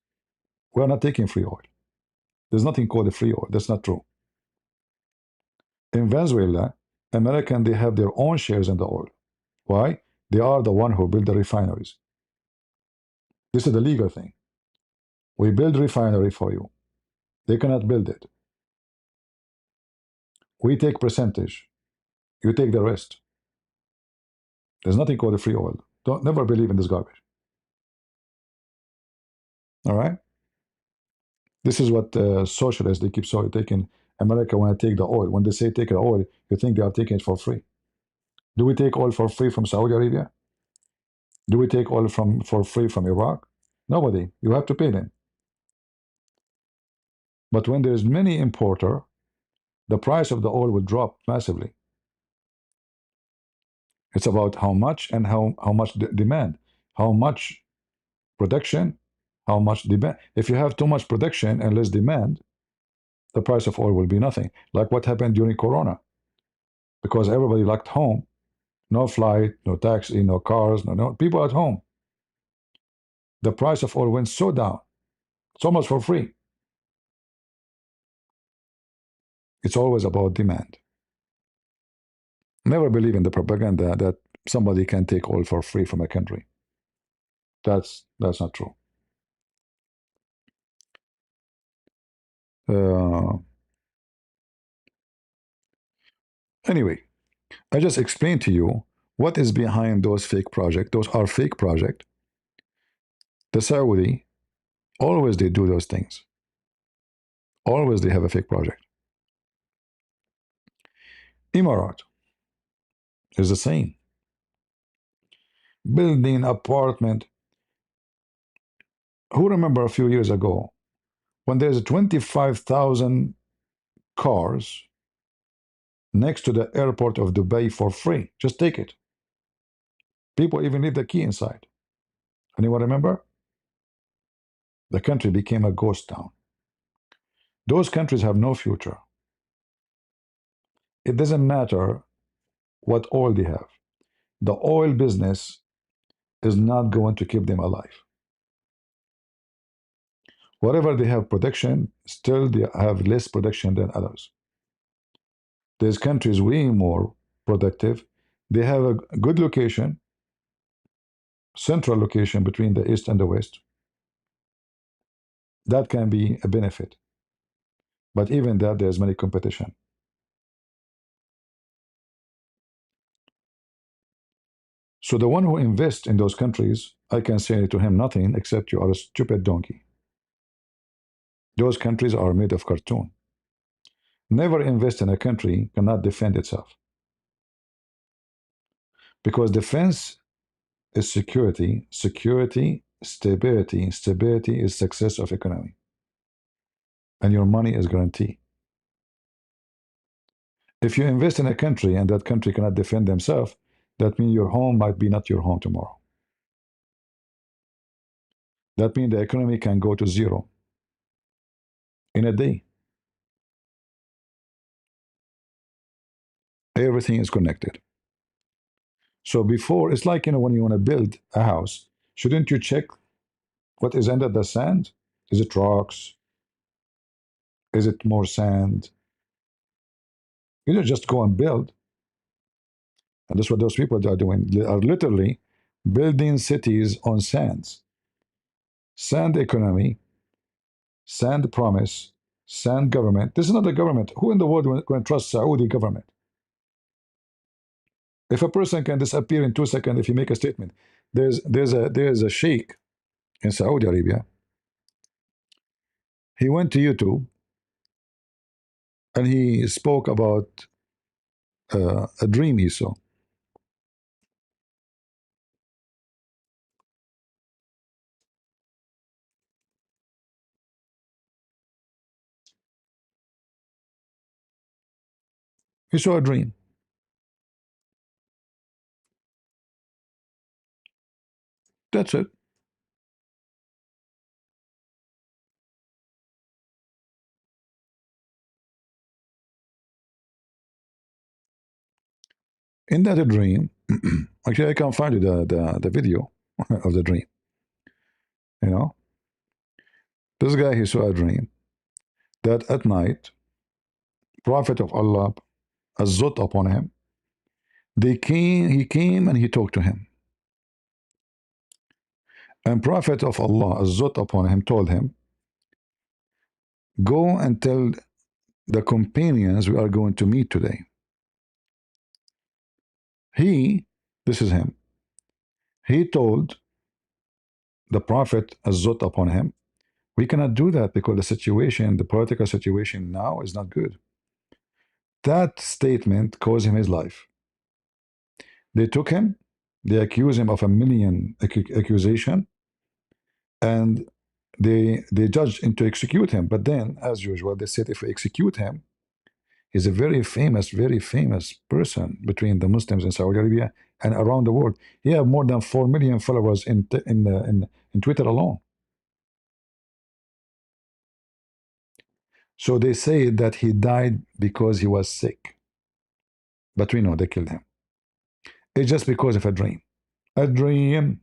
A: We are not taking free oil. There's nothing called a free oil. That's not true. In Venezuela, American, they have their own shares in the oil. Why? They are the one who build the refineries. This is the legal thing. We build refinery for you. They cannot build it. We take percentage. You take the rest. There's nothing called a free oil. Don't never believe in this garbage. All right. This is what socialists they keep taking. America want to take the oil. When they say take the oil, you think they are taking it for free. Do we take oil for free from Saudi Arabia? Do we take oil from for free from Iraq? Nobody. You have to pay them. But when there's many importer, the price of the oil will drop massively. It's about how much and how much demand, how much production, how much demand. If you have too much production and less demand, the price of oil will be nothing. Like what happened during Corona, because everybody locked home, no flight, no taxi, no cars, no people at home. The price of oil went so down. It's almost for free. It's always about demand. Never believe in the propaganda that somebody can take oil for free from a country. That's not true. Uh, anyway, I just explained to you what is behind those fake projects. Those are fake projects. The Saudi always they do those things. Always they have a fake project. Emirat is the same. Building apartment. Who remember a few years ago when there's 25,000 cars next to the airport of Dubai for free? Just take it. People even leave the key inside. Anyone remember? The country became a ghost town. Those countries have no future. It doesn't matter what oil they have. The oil business is not going to keep them alive. Whatever they have production, still they have less production than others. There's countries way more productive. They have a good location, central location between the east and the west. That can be a benefit. But even that, there's many competition. So the one who invests in those countries, I can say to him nothing except you are a stupid donkey. Those countries are made of cartoon. Never invest in a country cannot defend itself. Because defense is security, security, stability, stability is success of economy. And your money is guaranteed. If you invest in a country and that country cannot defend themselves, that means your home might be not your home tomorrow. That means the economy can go to zero in a day. Everything is connected. So before, it's like, when you want to build a house, shouldn't you check what is under the sand? Is it rocks? Is it more sand? You don't just go and build. And that's what those people are doing. They are literally building cities on sands. Sand economy, sand promise, sand government. This is not a government. Who in the world going to trust Saudi government? If a person can disappear in 2 seconds if you make a statement, there's a sheikh in Saudi Arabia. He went to YouTube and he spoke about a dream he saw. He saw a dream. That's it. In that dream, actually, I can find you the video of the dream. You know, this guy he saw a dream that at night, Prophet of Allah, Azzot upon him, he came and he talked to him. And Prophet of Allah, Azzot upon him, told him, go and tell the companions we are going to meet today. He, this is him, he told the Prophet Azzot upon him We cannot do that because the situation, the political situation now is not good. That statement cost him his life. They took him, they accused him of a million accusation, and they judged him to execute him. But then, as usual, they said if we execute him, he's a very famous person between the Muslims in Saudi Arabia and around the world. He have more than 4 million followers in Twitter alone. So they say that he died because he was sick, but we know they killed him. It's just because of a dream. A dream.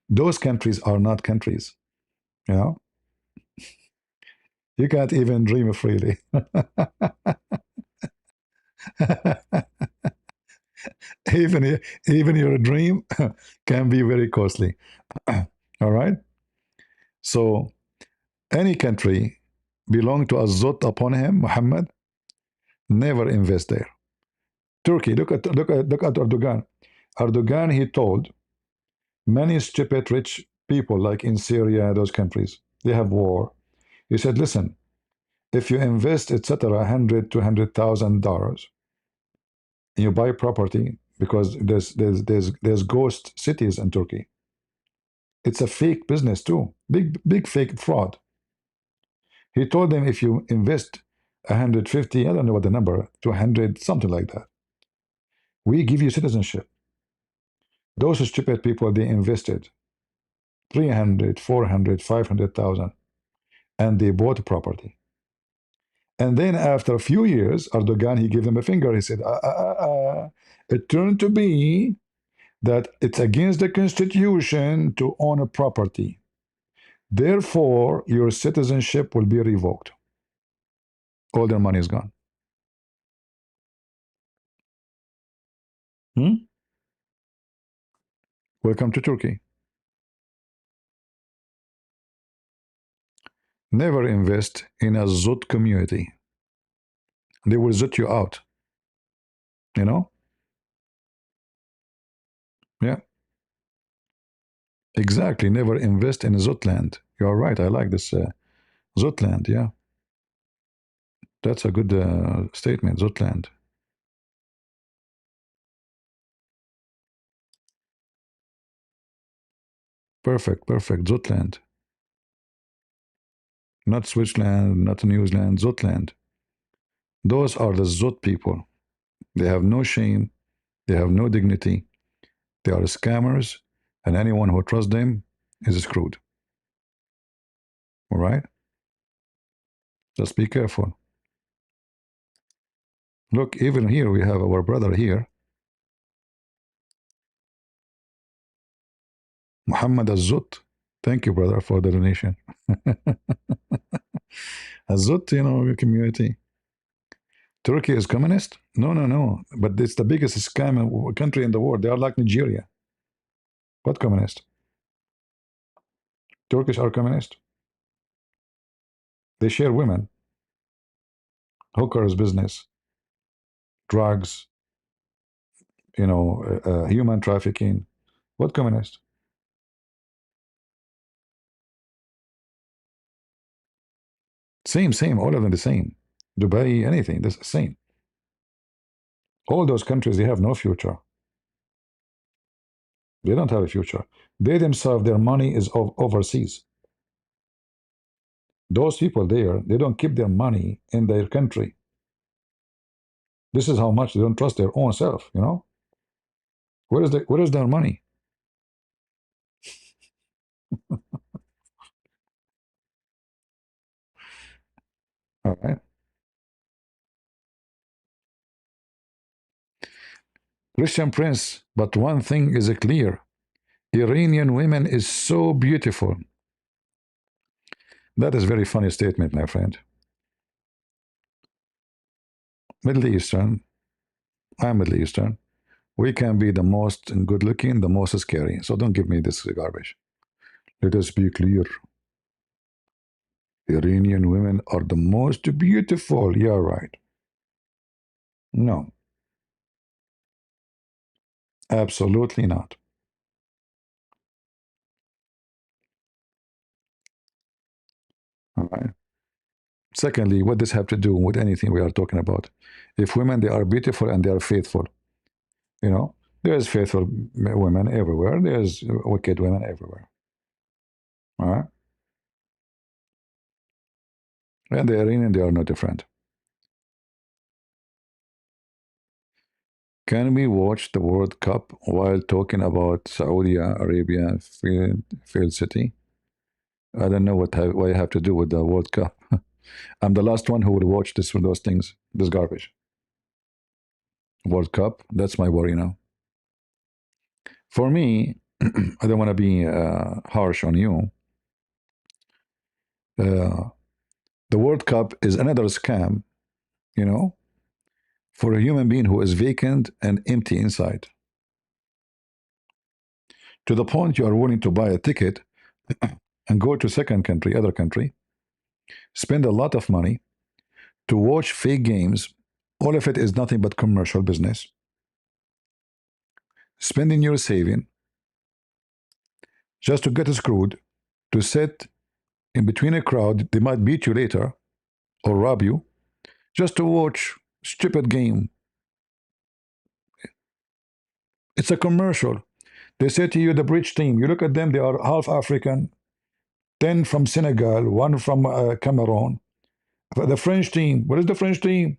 A: Those countries are not countries. You know, you can't even dream freely. even even your dream can be very costly. All right. So any country belong to Azot upon him, Muhammad, never invest there. Turkey, look at Erdogan. Erdogan, he told many stupid rich people like in Syria, those countries, they have war. He said, listen, if you invest, etc., 100 to $200,000, and you buy property because there's ghost cities in Turkey. It's a fake business too, big fake fraud. He told them if you invest 150, I don't know what the number, 200, something like that, we give you citizenship. Those stupid people, they invested 300, 400, 500,000, and they bought property. And then after a few years, Erdogan, he gave them a finger. He said, it turned to be that it's against the constitution to own a property. Therefore, your citizenship will be revoked. All their money is gone. Hmm? Welcome to Turkey. Never invest in a Zut community. They will zut you out. You know? Yeah, exactly. Never invest in Zutland. You're right. I like this Zutland. Yeah, that's a good statement. Zutland. Perfect, perfect. Zutland. Not Switzerland, not New Zealand, Zutland. Those are the Zut people. They have no shame. They have no dignity. They are scammers, and anyone who trusts them is screwed. All right? Just be careful. Look, even here we have our brother here, Muhammad Azut. Thank you, brother, for the donation. Azut, community. Turkey is communist? No, no, no. But it's the biggest scam country in the world. They are like Nigeria. What communist? Turkish are communist. They share women, hookers business, drugs, human trafficking. What communist? Same, same. All of them the same. Dubai, anything, the same. All those countries, they have no future. They don't have a future. They themselves, their money is overseas. Those people there, they don't keep their money in their country. This is how much they don't trust their own self, Where is their money? All right. Christian Prince, but one thing is clear. Iranian women is so beautiful. That is a very funny statement, my friend. Middle Eastern, I'm Middle Eastern. We can be the most good looking, the most scary. So don't give me this garbage. Let us be clear. Iranian women are the most beautiful. You're right. No, absolutely not. Right? Secondly, what does have to do with anything we are talking about? If women they are beautiful and they are faithful, you know, there's faithful women everywhere. There's wicked women everywhere. All right, and the Iranian they are no different. Can we watch the World Cup while talking about Saudi Arabia failed city? I don't know what I have to do with the World Cup. I'm the last one who will watch this those things, this garbage. World Cup, that's my worry now. For me, I don't want to be harsh on you. Uh, the World Cup is another scam, you know, for a human being who is vacant and empty inside. To the point you are willing to buy a ticket and go to second country, other country, spend a lot of money to watch fake games. All of it is nothing but commercial business. Spending your saving just to get screwed, to sit in between a crowd, they might beat you later or rob you, just to watch stupid game. It's a commercial. They say to you, the bridge team, you look at them, they are half African, 10 from Senegal, one from Cameroon. The French team, what is the French team?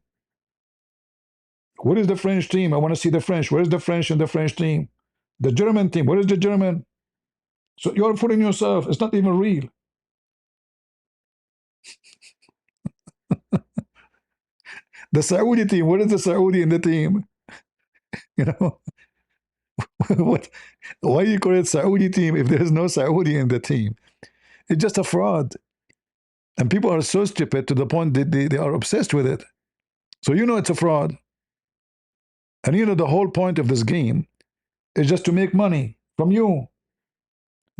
A: What is the French team? I want to see the French. Where is the French in the French team? The German team, what is the German? So you're fooling yourself. It's not even real. The Saudi team, what is the Saudi in the team? You know, what? Why you call it Saudi team if there is no Saudi in the team? It's just a fraud. And people are so stupid to the point that they are obsessed with it. So you know it's a fraud. And you know the whole point of this game is just to make money from you.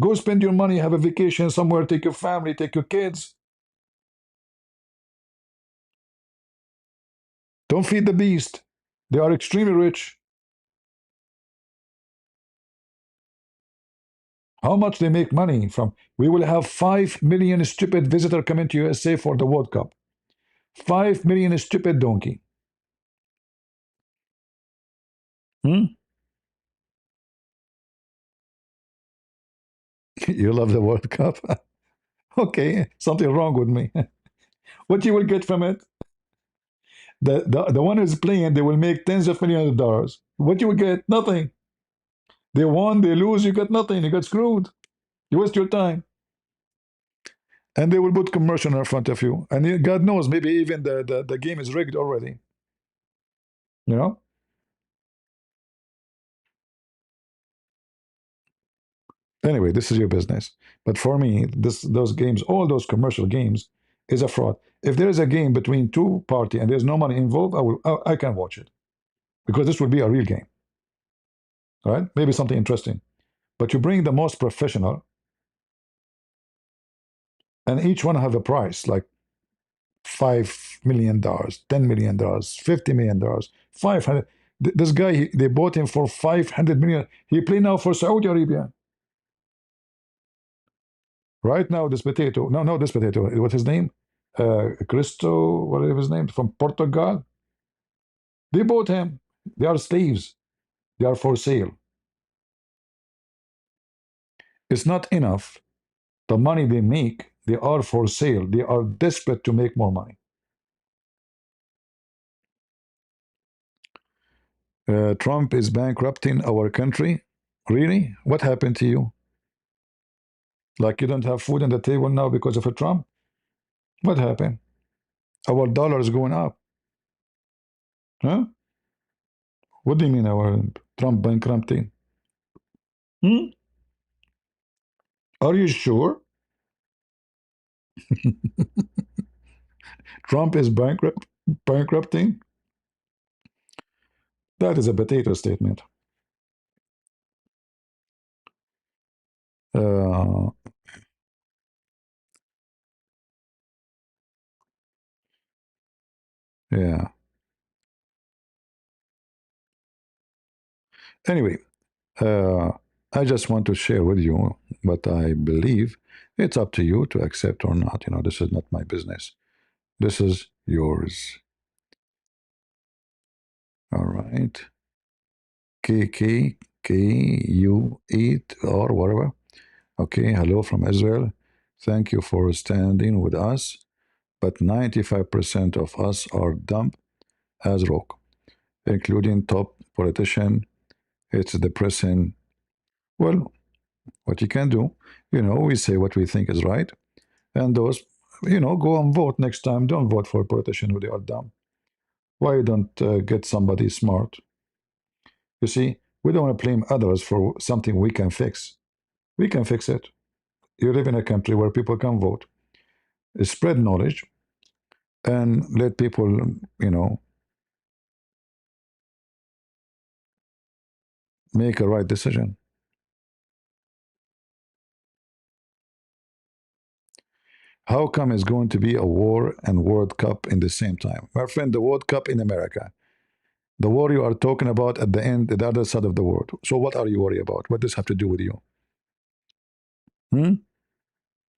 A: Go spend your money, have a vacation somewhere, take your family, take your kids. Don't feed the beast. They are extremely rich. How much they make money from? We will have 5 million stupid visitor coming to USA for the World Cup. 5 million stupid donkey. Hmm? You love the World Cup? Okay, something wrong with me. What you will get from it? The one who's playing, they will make tens of millions of dollars. What you will get? Nothing. They won, they lose, you get nothing. You get screwed. You waste your time. And they will put commercial in front of you. And God knows, maybe even the game is rigged already. You know? Anyway, this is your business. But for me, those games, all those commercial games, is a fraud. If there is a game between two party and there's no money involved, I can watch it because this will be a real game, right? Maybe something interesting. But you bring the most professional, and each one have a price like $5 million, $10 million, $50 million, 500. This guy, they bought him for 500 million. He play now for Saudi Arabia. Right now, this potato, no, this potato, what's his name? Cristo, whatever his name, from Portugal. They bought him. They are slaves. They are for sale. It's not enough. The money they make, they are for sale. They are desperate to make more money. Trump is bankrupting our country. Really? What happened to you? Like you don't have food on the table now because of a Trump? What happened? Our dollar is going up. Huh? What do you mean our Trump bankrupting? Hmm? Are you sure? Trump is bankrupting? That is a potato statement. Uh, yeah. Anyway, uh, I just want to share with you what I believe. It's up to you to accept or not. This is not my business. This is yours. All right. KKKU8 or whatever. Okay. Hello from Israel. Thank you for standing with us. But 95% of us are dumb as rock, including top politician. It's depressing. Well, what you can do, we say what we think is right. And those, go and vote next time. Don't vote for a politician who they are dumb. Why don't get somebody smart? You see, we don't want to blame others for something we can fix. We can fix it. You live in a country where people can vote. Spread knowledge and let people, make a right decision. How come it's going to be a war and World Cup in the same time? My friend, the World Cup in America. The war you are talking about at the end, at the other side of the world. So what are you worried about? What does this have to do with you? Hmm?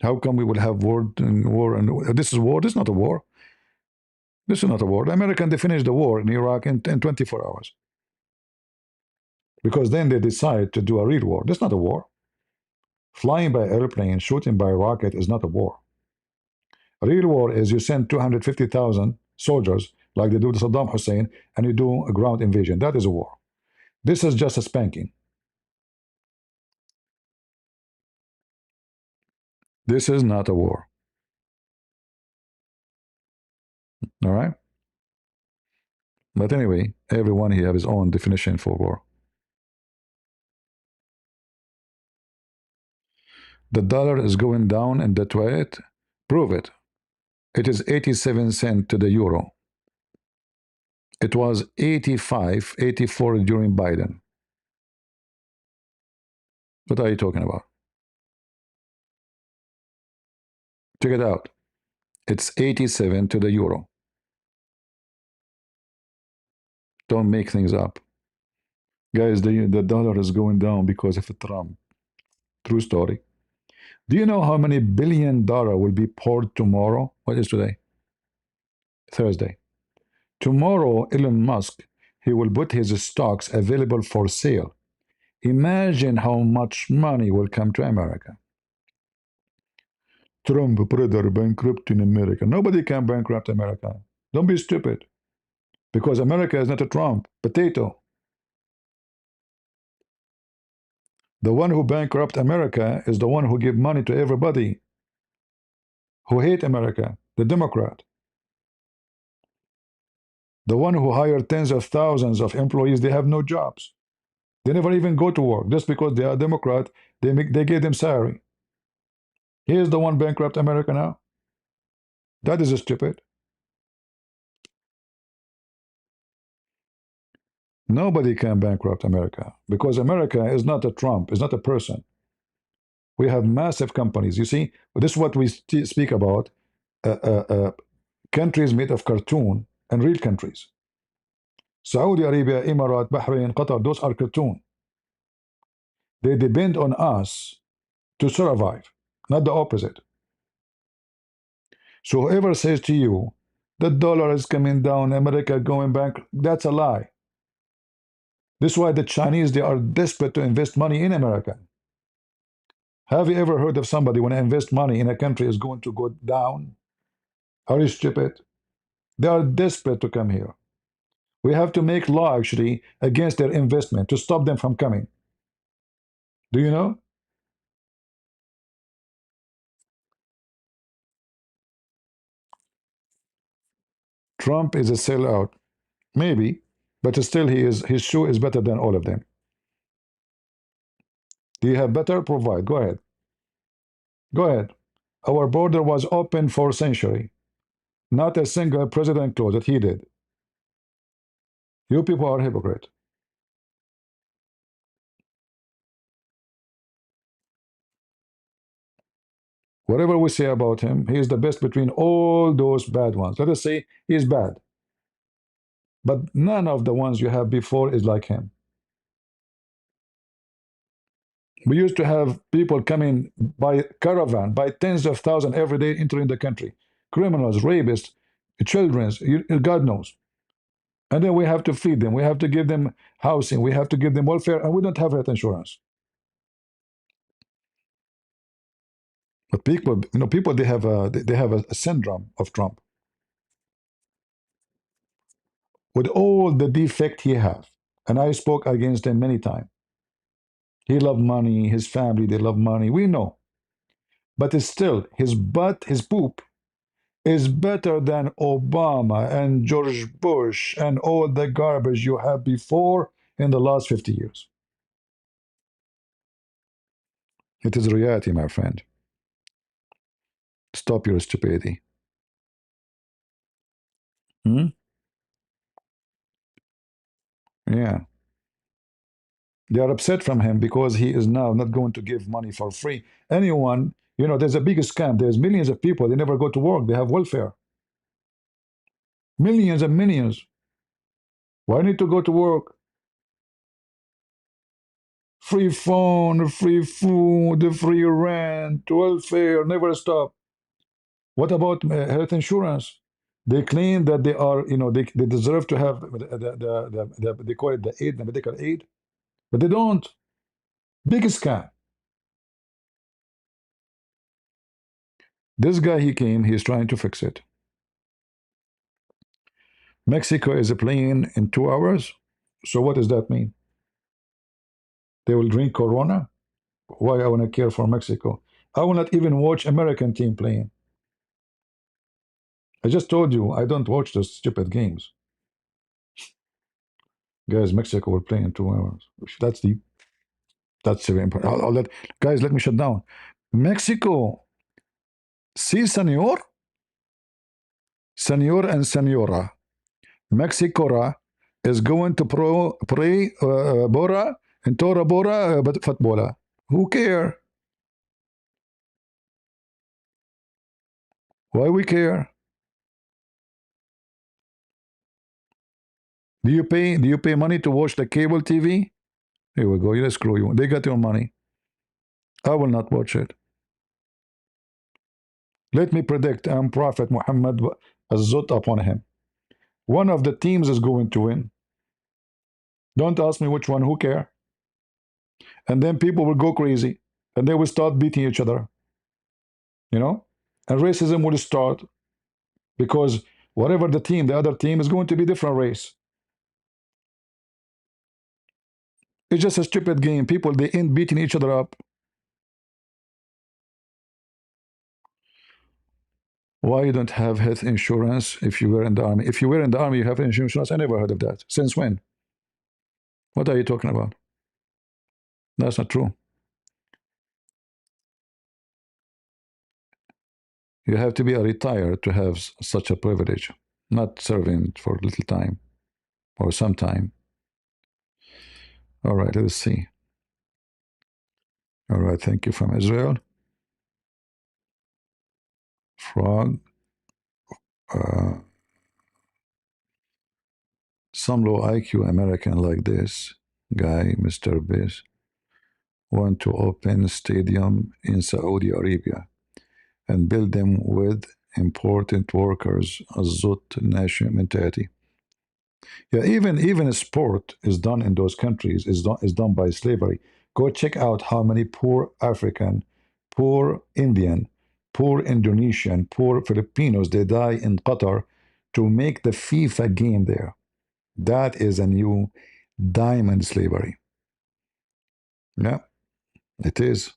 A: How come we will have war and this is war? This is not a war. This is not a war. The American they finished the war in Iraq in 24 hours because then they decide to do a real war. That's not a war. Flying by airplane, shooting by rocket is not a war. A real war is you send 250,000 soldiers like they do to Saddam Hussein and you do a ground invasion. That is a war. This is just a spanking. This is not a war. All right. But anyway, everyone he have his own definition for war. The dollar is going down in Detroit. Prove it. It is 87 cents to the euro. It was 85, 84 during Biden. What are you talking about? Check it out. It's 87 to the euro. Don't make things up. Guys, the dollar is going down because of Trump. True story. Do you know how many $1 billion will be poured tomorrow? What is today? Thursday. Tomorrow, Elon Musk, he will put his stocks available for sale. Imagine how much money will come to America. Trump, brother, bankrupt in America. Nobody can bankrupt America. Don't be stupid. Because America is not a Trump, potato. The one who bankrupt America is the one who give money to everybody who hate America, the Democrat. The one who hired tens of thousands of employees, they have no jobs. They never even go to work. Just because they are Democrat, they give them salary. He is the one bankrupt America now. That is stupid. Nobody can bankrupt America because America is not a Trump, is not a person. We have massive companies. You see, this is what we speak about countries made of cartoon and real countries. Saudi Arabia, Emirat, Bahrain, Qatar, those are cartoon. They depend on us to survive, not the opposite. So whoever says to you, the dollar is coming down, America going back, that's a lie. This is why the Chinese, they are desperate to invest money in America. Have you ever heard of somebody when I invest money in a country is going to go down? Are you stupid? They are desperate to come here. We have to make law actually against their investment to stop them from coming. Do you know? Trump is a sellout. Maybe, but still his shoe is better than all of them. Do you have better? Provide. Go ahead. Go ahead. Our border was open for a century. Not a single president closed it. He did. You people are hypocrite. Whatever we say about him, he is the best between all those bad ones. Let us say he is bad. But none of the ones you have before is like him. We used to have people coming by caravan, by tens of thousands every day entering the country. Criminals, rapists, children, God knows. And then we have to feed them. We have to give them housing. We have to give them welfare, and we don't have health insurance. But people, people they have a syndrome of Trump with all the defect he have. And I spoke against him many times. He loved money. His family, they love money. We know, but it's still his butt, his poop is better than Obama and George Bush and all the garbage you have before in the last 50 years. It is reality, my friend. Stop your stupidity. Hmm? Yeah. They are upset from him because he is now not going to give money for free. Anyone, there's a big scam. There's millions of people. They never go to work. They have welfare. Millions and millions. Why need to go to work? Free phone, free food, free rent, welfare, never stop. What about health insurance? They claim that they are, they deserve to have they call it the aid, the medical aid, but they don't. Big scam. This guy, he came, he's trying to fix it. Mexico is playing in 2 hours. So what does that mean? They will drink Corona? Why I want to care for Mexico? I will not even watch American team playing. I just told you I don't watch those stupid games. Guys, Mexico will play in 2 hours. That's the That's very important. Guys, let me shut down. Mexico, si senor, senor and senora. Mexicora is going to pray Bora and Tora Bora, but Fatbola. Who care? Why we care? Do you pay money to watch the cable TV? Here we go. You screw you. They got your money. I will not watch it. Let me predict. I'm Prophet Muhammad Azut upon him. One of the teams is going to win. Don't ask me which one. Who care? And then people will go crazy, and they will start beating each other. You know, and racism will start because whatever the other team is going to be different race. It's just a stupid game. People they end beating each other up. Why you don't have health insurance if you were in the army? If you were in the army, you have insurance. I never heard of that. Since when? What are you talking about? That's not true. You have to be a retired to have such a privilege, not serving for little time or some time. All right, let's see. All right, thank you from Israel. Frog. Uh, some low IQ American like this guy, Mr. Biz, want to open stadium in Saudi Arabia and build them with important workers, a Zut national mentality. Yeah, even a sport is done in those countries is done by slavery. Go check out how many poor African, poor Indian, poor Indonesian, poor Filipinos they die in Qatar to make the FIFA game there. That is a new diamond slavery. Yeah, it is.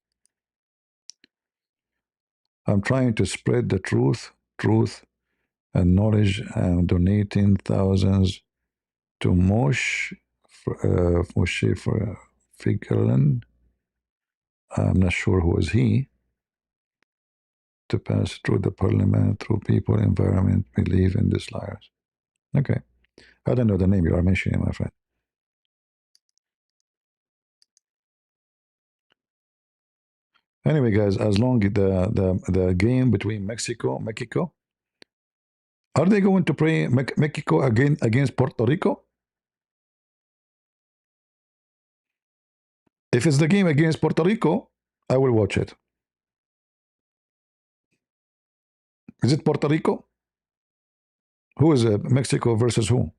A: I'm trying to spread the truth and knowledge. I'm donating thousands to Moshe for Figerland. I'm not sure who is he, to pass through the parliament, through people, environment, believe in these liars. Okay. I don't know the name you are mentioning, my friend. Anyway, guys, as long as the game between Mexico, are they going to play Mexico again against Puerto Rico? If it's the game against Puerto Rico, I will watch it. Is it Puerto Rico? Who is it? Mexico versus who?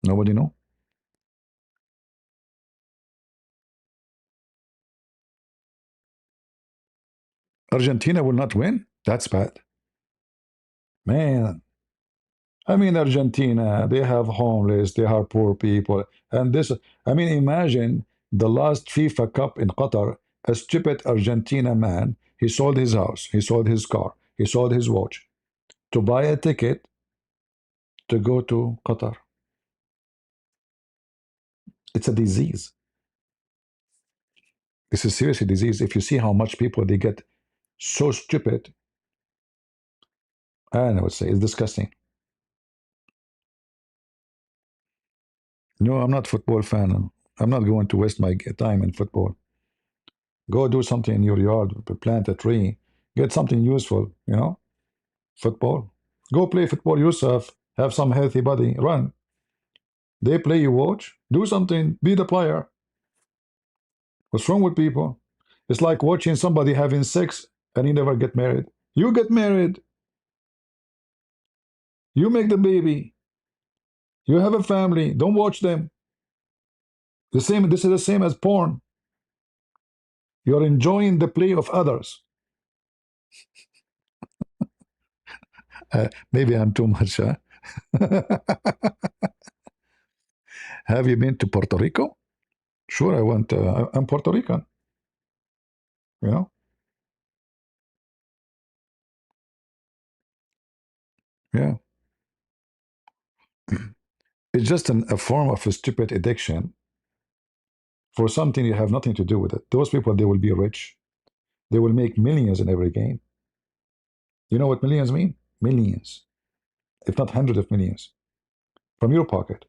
A: Nobody know. Argentina will not win. That's bad, man. I mean, Argentina, they have homeless, they have poor people. And this, I mean, imagine the last FIFA Cup in Qatar, a stupid Argentina man, he sold his house, he sold his car, he sold his watch to buy a ticket to go to Qatar. It's a disease. This is seriously a disease. If you see how much people they get so stupid, I would say it's disgusting. No, I'm not football fan. I'm not going to waste my time in football. Go do something in your yard, plant a tree, get something useful, football. Go play football yourself, have some healthy body, run. They play, you watch, do something, be the player. What's wrong with people? It's like watching somebody having sex and you never get married. You get married, you make the baby, you have a family, don't watch them. The same, this is the same as porn. You're enjoying the play of others. Maybe I'm too much, huh? Have you been to Puerto Rico? Sure, I went. I'm Puerto Rican, you know? Yeah. It's just a form of a stupid addiction for something you have nothing to do with it. Those people, they will be rich. They will make millions in every game. You know what millions mean? Millions, if not hundreds of millions, from your pocket.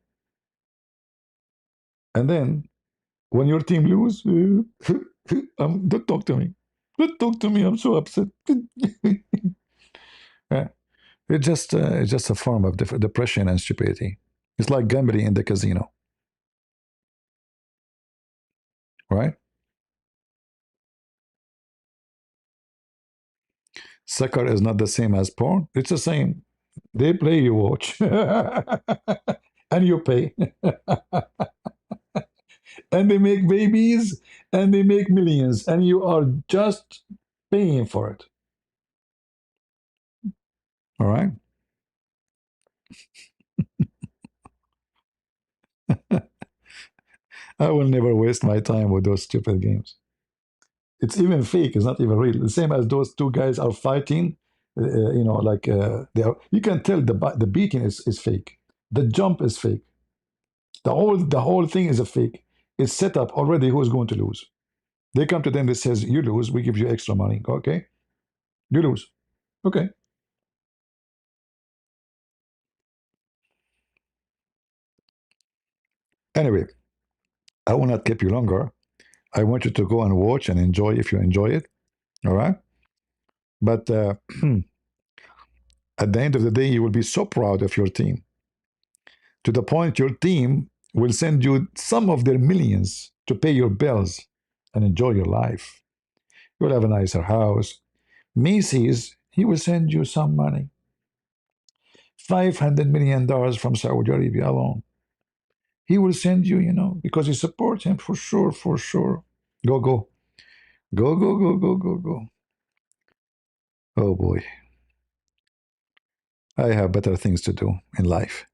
A: And then when your team lose, don't talk to me. Don't talk to me. I'm so upset. Yeah. It's just a form of depression and stupidity. It's like gambling in the casino, right? Soccer is not the same as porn. It's the same. They play, you watch, and you pay, and they make babies, and they make millions, and you are just paying for it. All right. I will never waste my time with those stupid games. It's even fake. It's not even real. The same as those two guys are fighting. Like they are. You can tell the beating is fake. The jump is fake. The whole thing is a fake. It's set up already. Who is going to lose? They come to them. That says you lose. We give you extra money. Okay, you lose. Okay. Anyway, I will not keep you longer. I want you to go and watch and enjoy if you enjoy it. All right. But at the end of the day, you will be so proud of your team to the point your team will send you some of their millions to pay your bills and enjoy your life. You'll have a nicer house. Macy's, he will send you some money. $500 million from Saudi Arabia alone. He will send you, because you support him for sure, for sure. Go, go. Go, go, go, go, go, go. Oh boy. I have better things to do in life.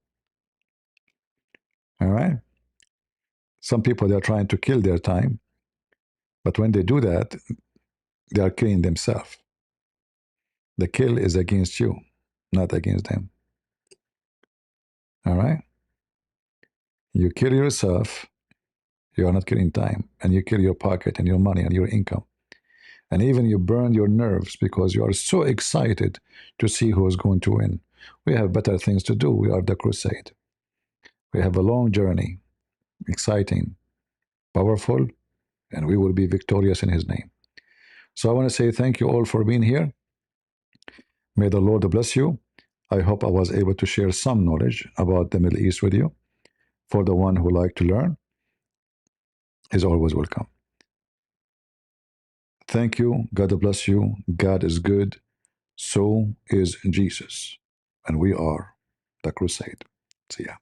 A: All right. Some people, they're trying to kill their time. But when they do that, they are killing themselves. The kill is against you, not against them. All right? You kill yourself, you are not killing time. And you kill your pocket and your money and your income. And even you burn your nerves because you are so excited to see who is going to win. We have better things to do. We are the crusade. We have a long journey, exciting, powerful, and we will be victorious in His name. So I want to say thank you all for being here. May the Lord bless you. I hope I was able to share some knowledge about the Middle East with you. For the one who like to learn, is always welcome. Thank you. God bless you. God is good. So is Jesus. And we are the crusade. See ya.